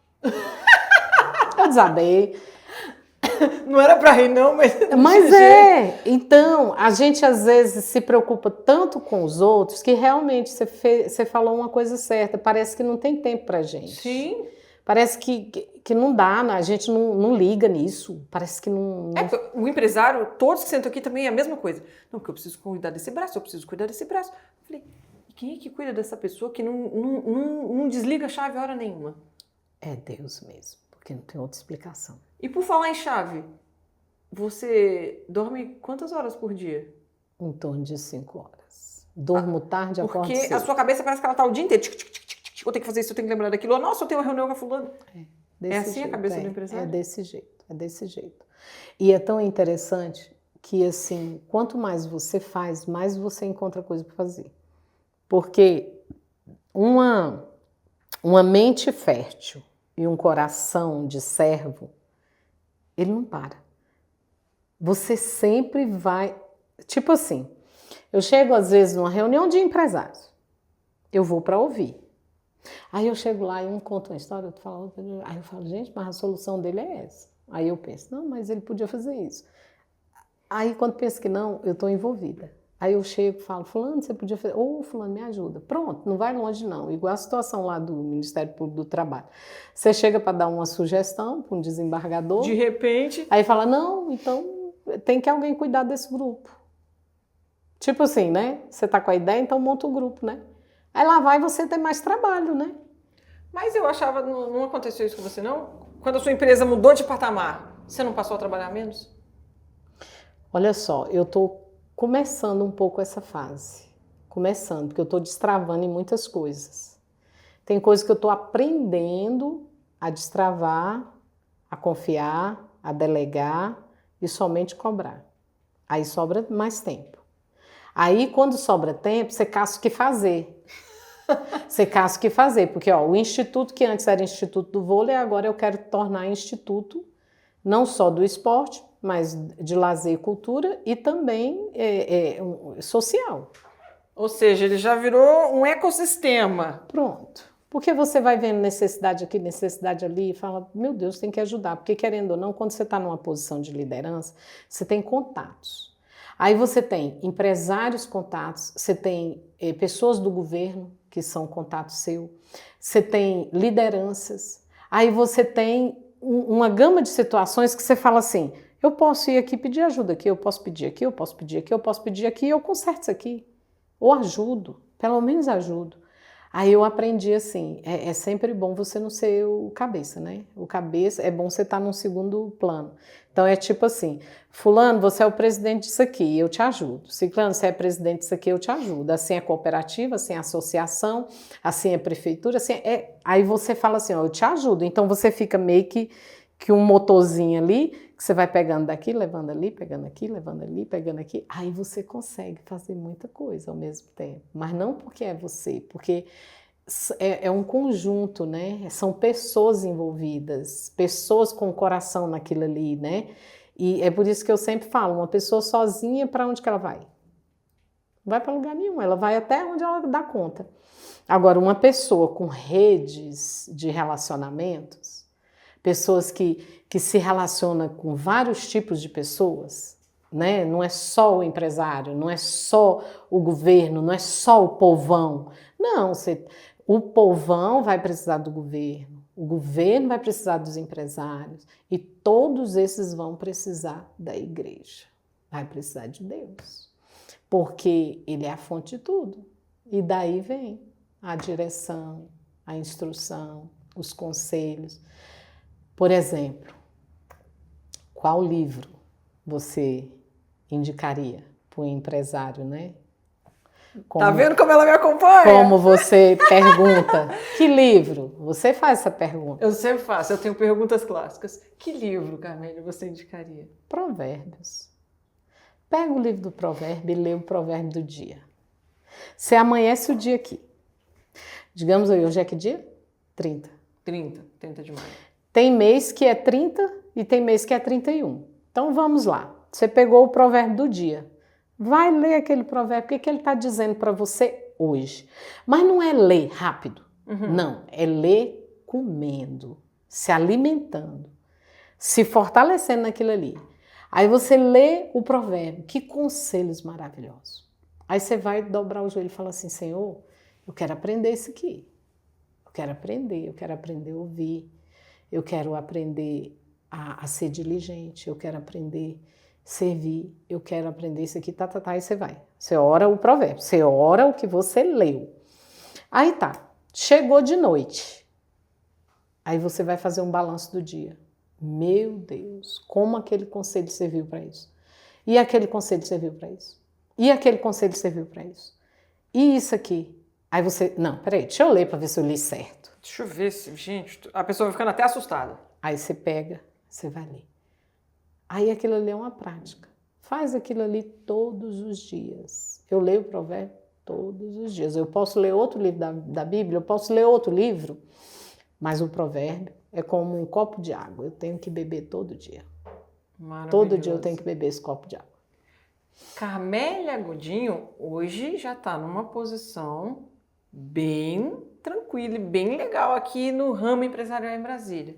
Não era pra rir não, mas... Mas é, então, a gente às vezes se preocupa tanto com os outros que realmente você falou uma coisa certa, parece que não tem tempo pra gente. Sim. Parece que não dá, a gente não liga nisso, parece que não... O empresário, todos que sentam aqui também é a mesma coisa. Não, porque eu preciso cuidar desse braço, eu preciso cuidar desse braço. Eu falei, e quem é que cuida dessa pessoa que não desliga a chave a hora nenhuma? É Deus mesmo, porque não tem outra explicação. E por falar em chave, você dorme quantas horas por dia? Em torno de 5 horas. Durmo tarde, acordo cedo. Porque a sua cabeça parece que ela tá o dia inteiro. Eu tenho que fazer isso, eu tenho que lembrar daquilo. Nossa, eu tenho uma reunião com a fulana. Desse É assim jeito, a cabeça do empresário? É desse jeito, é desse jeito. E é tão interessante que, assim, quanto mais você faz, mais você encontra coisa para fazer. Porque uma mente fértil e um coração de servo, ele não para. Você sempre vai... Tipo assim, eu chego às vezes numa reunião de empresários, eu vou para ouvir. Aí eu chego lá e um conta uma história, aí eu falo, gente, mas a solução dele é essa. Aí eu penso, não, mas ele podia fazer isso. Aí quando penso que não, eu estou envolvida. Aí eu chego e falo, fulano, você podia fazer, ou fulano, me ajuda. Pronto, não vai longe não. Igual a situação lá do Ministério Público do Trabalho. Você chega para dar uma sugestão para um desembargador. De repente... Aí fala, não, então tem que alguém cuidar desse grupo. Tipo assim, né? Você tá com a ideia, então monta o grupo, né? Aí lá vai você ter mais trabalho, né? Mas eu achava, não aconteceu isso com você, não? Quando a sua empresa mudou de patamar, você não passou a trabalhar menos? Olha só, eu tô começando um pouco essa fase. Começando, porque eu tô destravando em muitas coisas. Tem coisas que eu tô aprendendo a destravar, a confiar, a delegar e somente cobrar. Aí sobra mais tempo. Aí, quando sobra tempo, você caça o que fazer. Você caça o que fazer, porque ó, o instituto que antes era Instituto do Vôlei, agora eu quero tornar instituto não só do esporte, mas de lazer e cultura e também social. Ou seja, ele já virou um ecossistema. Pronto. Porque você vai vendo necessidade aqui, necessidade ali e fala, meu Deus, tem que ajudar. Porque querendo ou não, quando você está numa posição de liderança, você tem contatos. Aí você tem empresários contatos, você tem pessoas do governo que são contato seu, você tem lideranças, aí você tem uma gama de situações que você fala assim, eu posso ir aqui pedir ajuda aqui, eu posso pedir aqui, eu posso pedir aqui, eu posso pedir aqui, eu conserto isso aqui, ou ajudo, pelo menos ajudo. Aí eu aprendi assim, é sempre bom você não ser o cabeça, né? O cabeça, é bom você estar num segundo plano. Então é tipo assim, fulano, você é o presidente disso aqui, eu te ajudo. Ciclano, você é presidente disso aqui, eu te ajudo. Assim é cooperativa, assim é associação, assim é prefeitura, assim é... Aí você fala assim, ó, eu te ajudo. Então você fica meio que um motorzinho ali, que você vai pegando daqui, levando ali, pegando aqui, levando ali, pegando aqui. Aí você consegue fazer muita coisa ao mesmo tempo. Mas não porque é você, porque é um conjunto, né? São pessoas envolvidas, pessoas com o coração naquilo ali, né? E é por isso que eu sempre falo, uma pessoa sozinha, para onde que ela vai? Não vai para lugar nenhum, ela vai até onde ela dá conta. Agora, uma pessoa com redes de relacionamentos, pessoas que se relacionam com vários tipos de pessoas, né? Não é só o empresário, não é só o governo, não é só o povão. Não, o povão vai precisar do governo, o governo vai precisar dos empresários e todos esses vão precisar da igreja. Vai precisar de Deus, porque Ele é a fonte de tudo. E daí vem a direção, a instrução, os conselhos. Por exemplo, qual livro você indicaria para um empresário, né? Tá vendo como ela me acompanha? Como você pergunta, que livro? Você faz essa pergunta. Eu sempre faço, eu tenho perguntas clássicas. Que livro, Carmélia, você indicaria? Provérbios. Pega o livro do provérbio e lê o provérbio do dia. Você amanhece o dia aqui. Digamos aí, hoje é que dia? 30. 30 de maio. Tem mês que é 30 e tem mês que é 31. Então vamos lá. Você pegou o provérbio do dia. Vai ler aquele provérbio, o que ele está dizendo para você hoje. Mas não é ler rápido. Não, é ler comendo, se alimentando, se fortalecendo naquilo ali. Aí você lê o provérbio, que conselhos maravilhosos. Aí você vai dobrar o joelho e falar assim, Senhor, eu quero aprender isso aqui. Eu quero aprender a ouvir. Eu quero aprender a ser diligente, eu quero aprender a servir, eu quero aprender isso aqui, e você vai. Você ora o provérbio, você ora o que você leu. Aí tá, chegou de noite. Aí você vai fazer um balanço do dia. Meu Deus, como aquele conselho serviu para isso? E aquele conselho serviu para isso? E aquele conselho serviu para isso? E isso aqui? Aí você, não, peraí, deixa eu ler para ver se eu li certo. Deixa eu ver se, gente, a pessoa vai ficando até assustada. Aí você pega, você vai ler. Aí aquilo ali é uma prática. Faz aquilo ali todos os dias. Eu leio o provérbio todos os dias. Eu posso ler outro livro da Bíblia, eu posso ler outro livro, mas o provérbio é como um copo de água. Eu tenho que beber todo dia. Todo dia eu tenho que beber esse copo de água. Carmélia Godinho hoje já está numa posição bem tranquila e bem legal aqui no ramo empresarial em Brasília.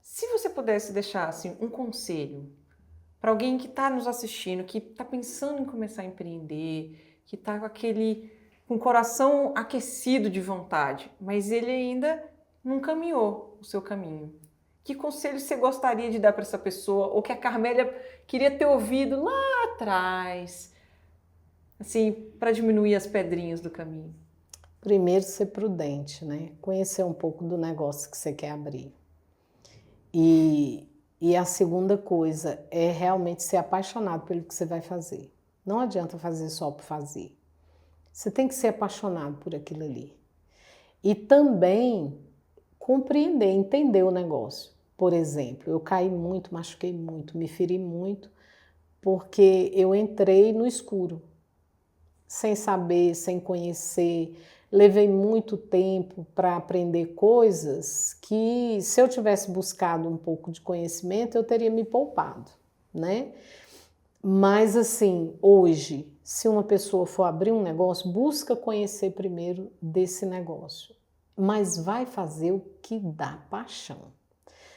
Se você pudesse deixar assim, um conselho para alguém que está nos assistindo, que está pensando em começar a empreender, que está com o coração aquecido de vontade, mas ele ainda não caminhou o seu caminho. Que conselho você gostaria de dar para essa pessoa, ou que a Carmélia queria ter ouvido lá atrás, assim, para diminuir as pedrinhas do caminho? Primeiro, ser prudente, né? Conhecer um pouco do negócio que você quer abrir. E a segunda coisa é realmente ser apaixonado pelo que você vai fazer. Não adianta fazer só por fazer. Você tem que ser apaixonado por aquilo ali. E também compreender, entender o negócio. Por exemplo, eu caí muito, machuquei muito, me feri muito, porque eu entrei no escuro, sem saber, sem conhecer. Levei muito tempo para aprender coisas que, se eu tivesse buscado um pouco de conhecimento, eu teria me poupado, né? Mas assim, hoje, se uma pessoa for abrir um negócio, busca conhecer primeiro desse negócio, mas vai fazer o que dá paixão.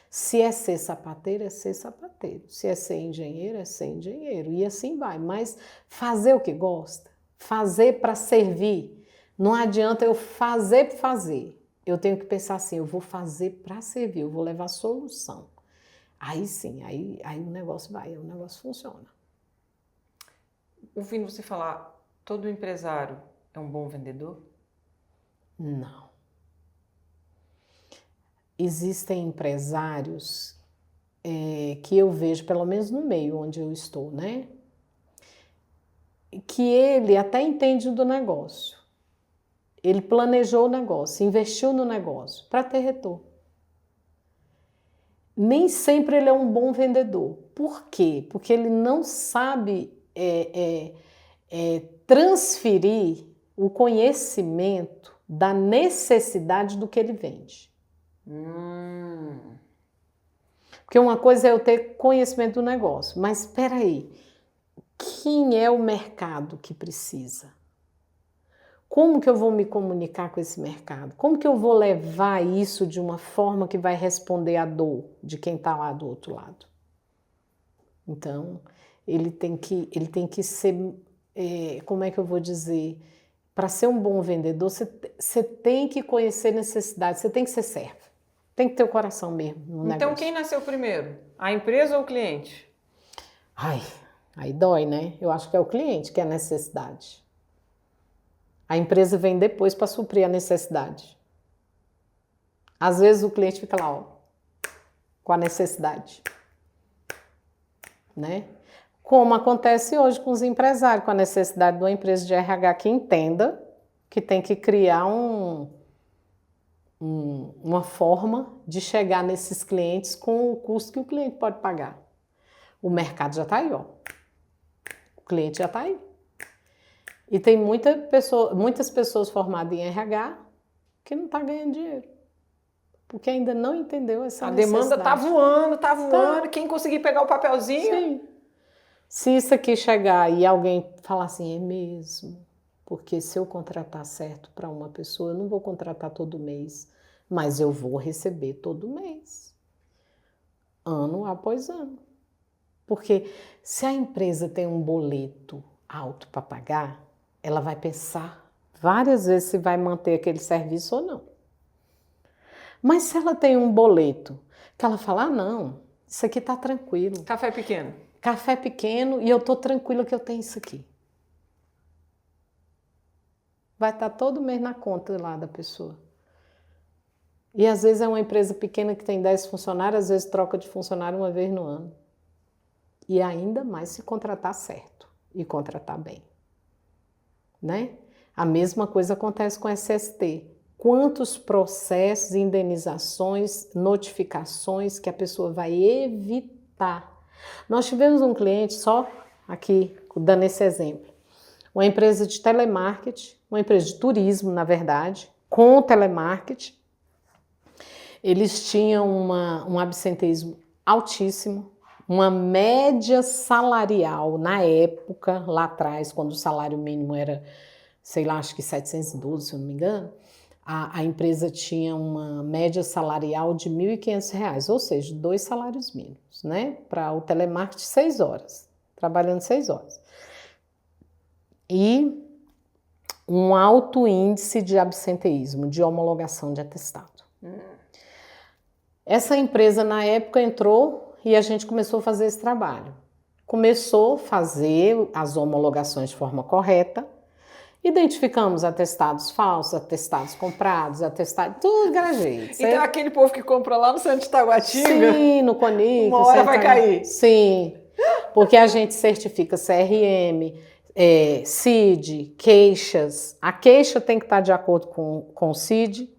Se é ser sapateiro, é ser sapateiro. Se é ser engenheiro, é ser engenheiro. E assim vai. Mas fazer o que gosta, fazer para servir. Não adianta eu fazer por fazer. Eu tenho que pensar assim, eu vou fazer para servir, eu vou levar solução. Aí sim, aí o negócio vai, o negócio funciona. Ouvindo você falar, todo empresário é um bom vendedor? Não. Existem empresários que eu vejo, pelo menos no meio onde eu estou, né? Que ele até entende do negócio. Ele planejou o negócio, investiu no negócio para ter retorno. Nem sempre ele é um bom vendedor. Por quê? Porque ele não sabe transferir o conhecimento da necessidade do que ele vende. Porque uma coisa é eu ter conhecimento do negócio, mas espera aí, quem é o mercado que precisa? Como que eu vou me comunicar com esse mercado? Como que eu vou levar isso de uma forma que vai responder à dor de quem está lá do outro lado? Então, ele tem que ser, como é que eu vou dizer? Para ser um bom vendedor, você tem que conhecer necessidades, você tem que ser servo. Tem que ter o coração mesmo no negócio. Então, quem nasceu primeiro? A empresa ou o cliente? Ai, aí dói, né? Eu acho que é o cliente que é a necessidade. A empresa vem depois para suprir a necessidade. Às vezes o cliente fica lá, ó, com a necessidade, né? Como acontece hoje com os empresários, com a necessidade de uma empresa de RH que entenda que tem que criar uma forma de chegar nesses clientes com o custo que o cliente pode pagar. O mercado já está aí, ó. O cliente já está aí. E tem muitas pessoas formadas em RH que não estão ganhando dinheiro. Porque ainda não entendeu essa necessidade. A demanda está voando, está voando. Tá. Quem conseguir pegar o papelzinho... Sim. Se isso aqui chegar e alguém falar assim, é mesmo... Porque se eu contratar certo para uma pessoa, eu não vou contratar todo mês, mas eu vou receber todo mês, ano após ano. Porque se a empresa tem um boleto alto para pagar, ela vai pensar várias vezes se vai manter aquele serviço ou não. Mas se ela tem um boleto que ela fala, ah, não, isso aqui está tranquilo. Café pequeno. Café pequeno e eu estou tranquila que eu tenho isso aqui. Vai estar todo mês na conta lá da pessoa. E às vezes é uma empresa pequena que tem 10 funcionários, às vezes troca de funcionário uma vez no ano. E ainda mais se contratar certo e contratar bem. Né? A mesma coisa acontece com SST. quantos processos, indenizações, notificações que a pessoa vai evitar. Nós tivemos um cliente, só aqui, dando esse exemplo, uma empresa de telemarketing, uma empresa de turismo, na verdade, com telemarketing. Eles tinham um absenteísmo altíssimo, uma média salarial na época, lá atrás, quando o salário mínimo era, sei lá, acho que 712, se eu não me engano, a empresa tinha uma média salarial de R$ 1.500, ou seja, 2 salários mínimos, né? Para o telemarketing, 6 horas, trabalhando 6 horas. E um alto índice de absenteísmo, de homologação de atestado. Essa empresa, na época, entrou e a gente começou a fazer esse trabalho. Começou a fazer as homologações de forma correta, identificamos atestados falsos, atestados comprados, atestados, tudo grajeito. Então aquele povo que compra lá no centro de Taguatinga... Sim, no Conic. Uma hora vai cair. Sim, porque a gente certifica CRM, CID, queixas. A queixa tem que estar de acordo com o CID,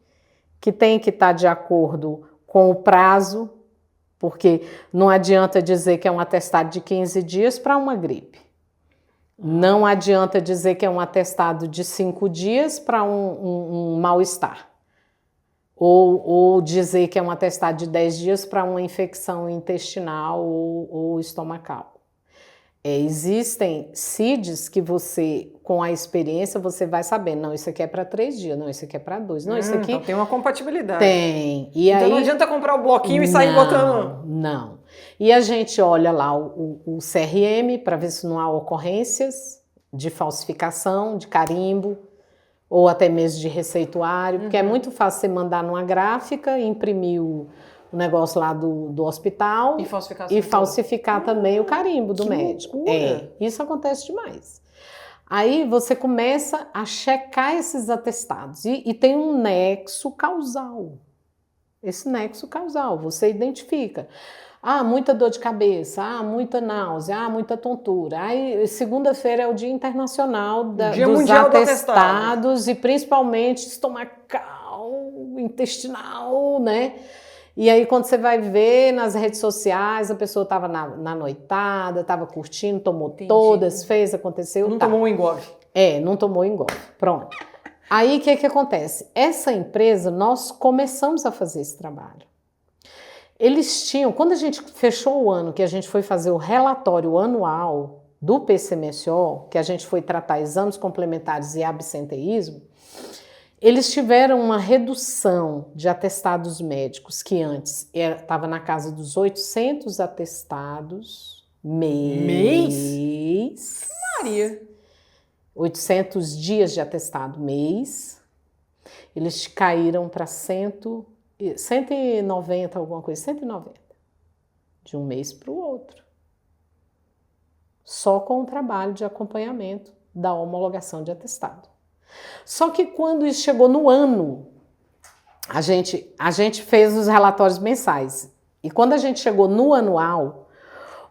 que tem que estar de acordo com o prazo, porque não adianta dizer que é um atestado de 15 dias para uma gripe. Não adianta dizer que é um atestado de 5 dias para um mal-estar. Ou dizer que é um atestado de 10 dias para uma infecção intestinal ou estomacal. Existem CIDs que você, com a experiência, você vai saber, não, isso aqui é para 3 dias, não, isso aqui é para 2, não, isso aqui... Então tem uma compatibilidade. Tem. E então aí... não adianta comprar o bloquinho e sair botando... Não. E a gente olha lá o CRM para ver se não há ocorrências de falsificação, de carimbo, ou até mesmo de receituário, porque é muito fácil você mandar numa gráfica, imprimir o negócio lá do hospital e falsificar também o carimbo do médico. Isso acontece demais. Aí você começa a checar esses atestados e tem um nexo causal. Esse nexo causal, você identifica. Muita dor de cabeça, muita náusea, muita tontura. Aí segunda-feira é o Dia Internacional dos atestados e principalmente estomacal, intestinal, né? E aí quando você vai ver nas redes sociais, a pessoa estava na noitada, estava curtindo, tomou todas, fez, aconteceu. Não tomou um engolve. Não tomou engolve. Pronto. Aí o que acontece? Essa empresa, nós começamos a fazer esse trabalho. Eles tinham, quando a gente fechou o ano, que a gente foi fazer o relatório anual do PCMSO, que a gente foi tratar exames complementares e absenteísmo, eles tiveram uma redução de atestados médicos, que antes estava na casa dos 800 atestados mês. Maria! 800 dias de atestado mês. Eles caíram para 190, alguma coisa, 190. De um mês para o outro. Só com o trabalho de acompanhamento da homologação de atestado. Só que quando isso chegou no ano, a gente fez os relatórios mensais. E quando a gente chegou no anual,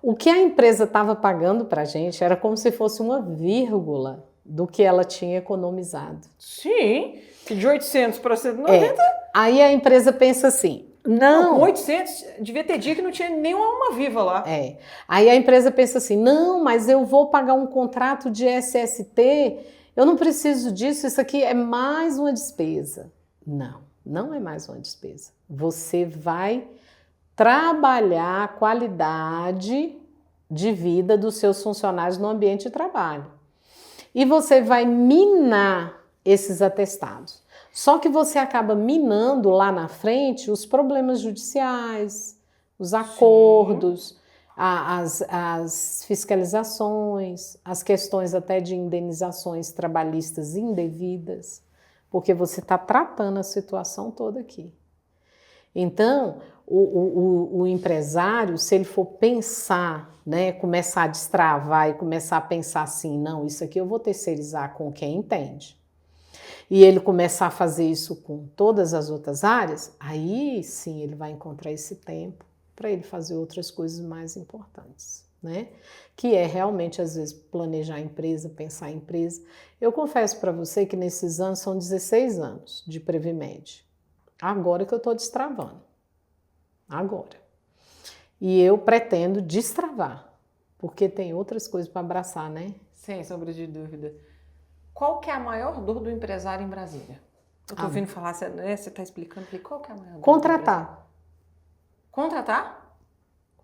o que a empresa estava pagando para a gente era como se fosse uma vírgula do que ela tinha economizado. Sim, de 800 para 190. Aí a empresa pensa assim, não... Com 800, devia ter dia que não tinha nenhuma alma viva lá. Aí a empresa pensa assim, não, mas eu vou pagar um contrato de SST, eu não preciso disso, isso aqui é mais uma despesa. Não, não é mais uma despesa. Você vai trabalhar a qualidade de vida dos seus funcionários no ambiente de trabalho. E você vai minar esses atestados. Só que você acaba minando lá na frente os problemas judiciais, os acordos, as fiscalizações, as questões até de indenizações trabalhistas indevidas, porque você está tratando a situação toda aqui. Então, o empresário, se ele for pensar, né, começar a destravar e começar a pensar assim, não, isso aqui eu vou terceirizar com quem entende, e ele começar a fazer isso com todas as outras áreas, aí sim ele vai encontrar esse tempo para ele fazer outras coisas mais importantes. né? Que é realmente, às vezes, planejar a empresa, pensar a empresa. Eu confesso para você que nesses anos, são 16 anos de Previmed. Agora que eu estou destravando. Agora. E eu pretendo destravar, porque tem outras coisas para abraçar, né? Sem sombra de dúvida. Qual que é a maior dor do empresário em Brasília? Eu tô ouvindo falar, né? Você está explicando, qual que é a maior dor? Contratar. Contratar?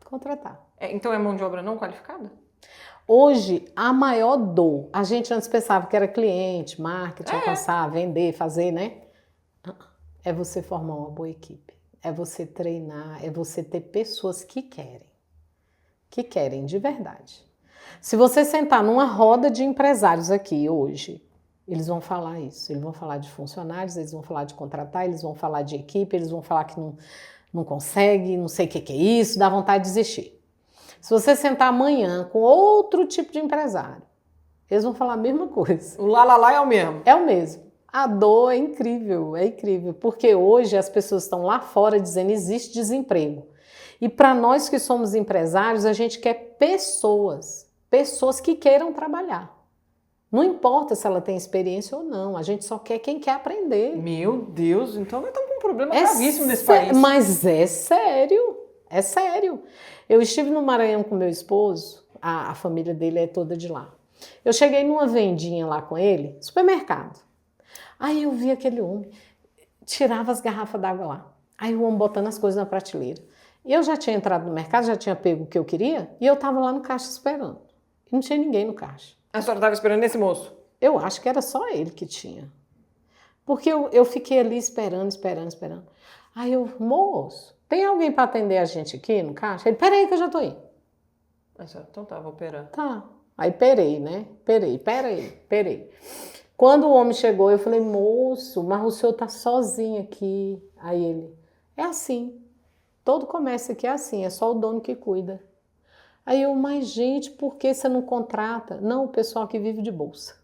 Contratar. Então é mão de obra não qualificada? Hoje, a maior dor, a gente antes pensava que era cliente, marketing, alcançar, vender, fazer, né? É você formar uma boa equipe. É você treinar, é você ter pessoas que querem de verdade. Se você sentar numa roda de empresários aqui hoje, eles vão falar isso. Eles vão falar de funcionários, eles vão falar de contratar, eles vão falar de equipe, eles vão falar que não consegue, não sei o que é isso, dá vontade de desistir. Se você sentar amanhã com outro tipo de empresário, eles vão falar a mesma coisa. O lá é o mesmo. É o mesmo. A dor é incrível, porque hoje as pessoas estão lá fora dizendo que existe desemprego. E para nós que somos empresários, a gente quer pessoas que queiram trabalhar. Não importa se ela tem experiência ou não, a gente só quer quem quer aprender. Meu Deus, então nós estamos com um problema gravíssimo nesse país. Mas é sério, é sério. Eu estive no Maranhão com meu esposo, a família dele é toda de lá. Eu cheguei numa vendinha lá com ele, supermercado. Aí eu vi aquele homem, tirava as garrafas d'água lá. Aí o homem botando as coisas na prateleira. E eu já tinha entrado no mercado, já tinha pego o que eu queria, e eu estava lá no caixa esperando. E não tinha ninguém no caixa. A senhora estava esperando esse moço? Eu acho que era só ele que tinha. Porque eu fiquei ali esperando. Aí eu, moço, tem alguém para atender a gente aqui no caixa? Ele, peraí que eu já tô indo. Então tá, vou operar. Tá. Aí perei, né? Perei. Quando o homem chegou, eu falei, moço, mas o senhor tá sozinho aqui. Aí ele, é assim. Todo comércio aqui é assim, é só o dono que cuida. Aí eu, mas gente, por que você não contrata? Não, o pessoal que vive de bolsa.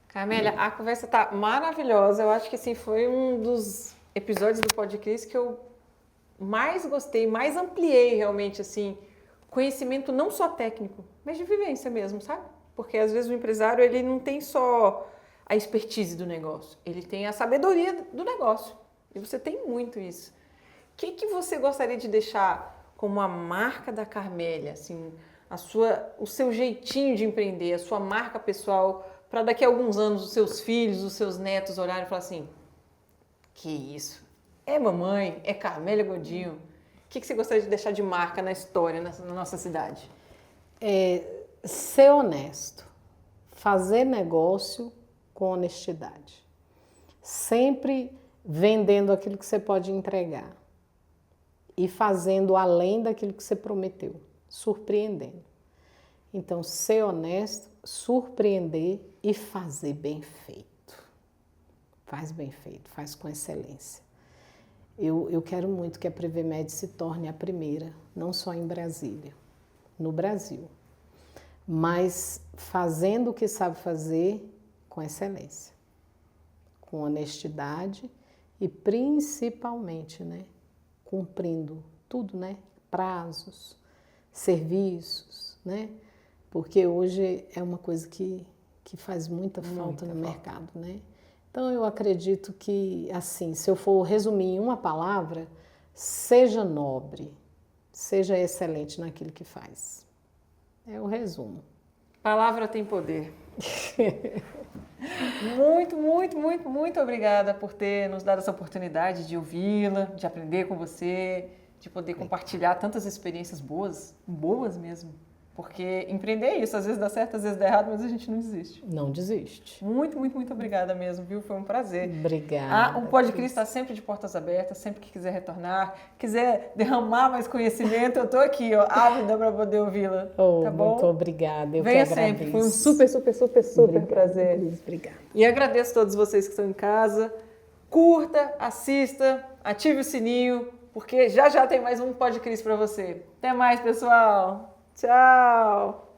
Carmélia, a conversa tá maravilhosa. Eu acho que assim, foi um dos episódios do podcast que eu mais gostei, mais ampliei realmente, assim, conhecimento não só técnico, mas de vivência mesmo, sabe? Porque às vezes o empresário, ele não tem só a expertise do negócio, ele tem a sabedoria do negócio. E você tem muito isso. O que você gostaria de deixar como a marca da Carmélia, assim, o seu jeitinho de empreender, a sua marca pessoal, para daqui a alguns anos os seus filhos, os seus netos olharem e falar assim, que isso? É mamãe? É Carmélia Godinho? O que você gostaria de deixar de marca na história, na nossa cidade? Ser honesto. Fazer negócio com honestidade. Sempre vendendo aquilo que você pode entregar. E fazendo além daquilo que você prometeu. Surpreendendo. Então, ser honesto, surpreender e fazer bem feito. Faz bem feito, faz com excelência. Eu quero muito que a Previmed se torne a primeira, não só em Brasília, no Brasil, mas fazendo o que sabe fazer com excelência, com honestidade e principalmente, né, cumprindo tudo, né, prazos, serviços, né, porque hoje é uma coisa que faz muita falta no mercado, né. Então, eu acredito que, assim, se eu for resumir em uma palavra, seja nobre, seja excelente naquilo que faz. É o resumo. Palavra tem poder. Muito obrigada por ter nos dado essa oportunidade de ouvi-la, de aprender com você, de poder compartilhar tantas experiências boas mesmo. Porque empreender é isso, às vezes dá certo, às vezes dá errado, mas a gente não desiste. Não desiste. Muito obrigada mesmo, viu? Foi um prazer. Obrigada. O Podcris está sempre de portas abertas, sempre que quiser retornar, quiser derramar mais conhecimento, eu estou aqui, ó, ávida para poder ouvi-la. Tá bom? Muito obrigada, eu Venha que agradeço. sempre, foi um super prazer. Obrigada. E agradeço a todos vocês que estão em casa. Curta, assista, ative o sininho, porque já tem mais um Podcris para você. Até mais, pessoal! Tchau!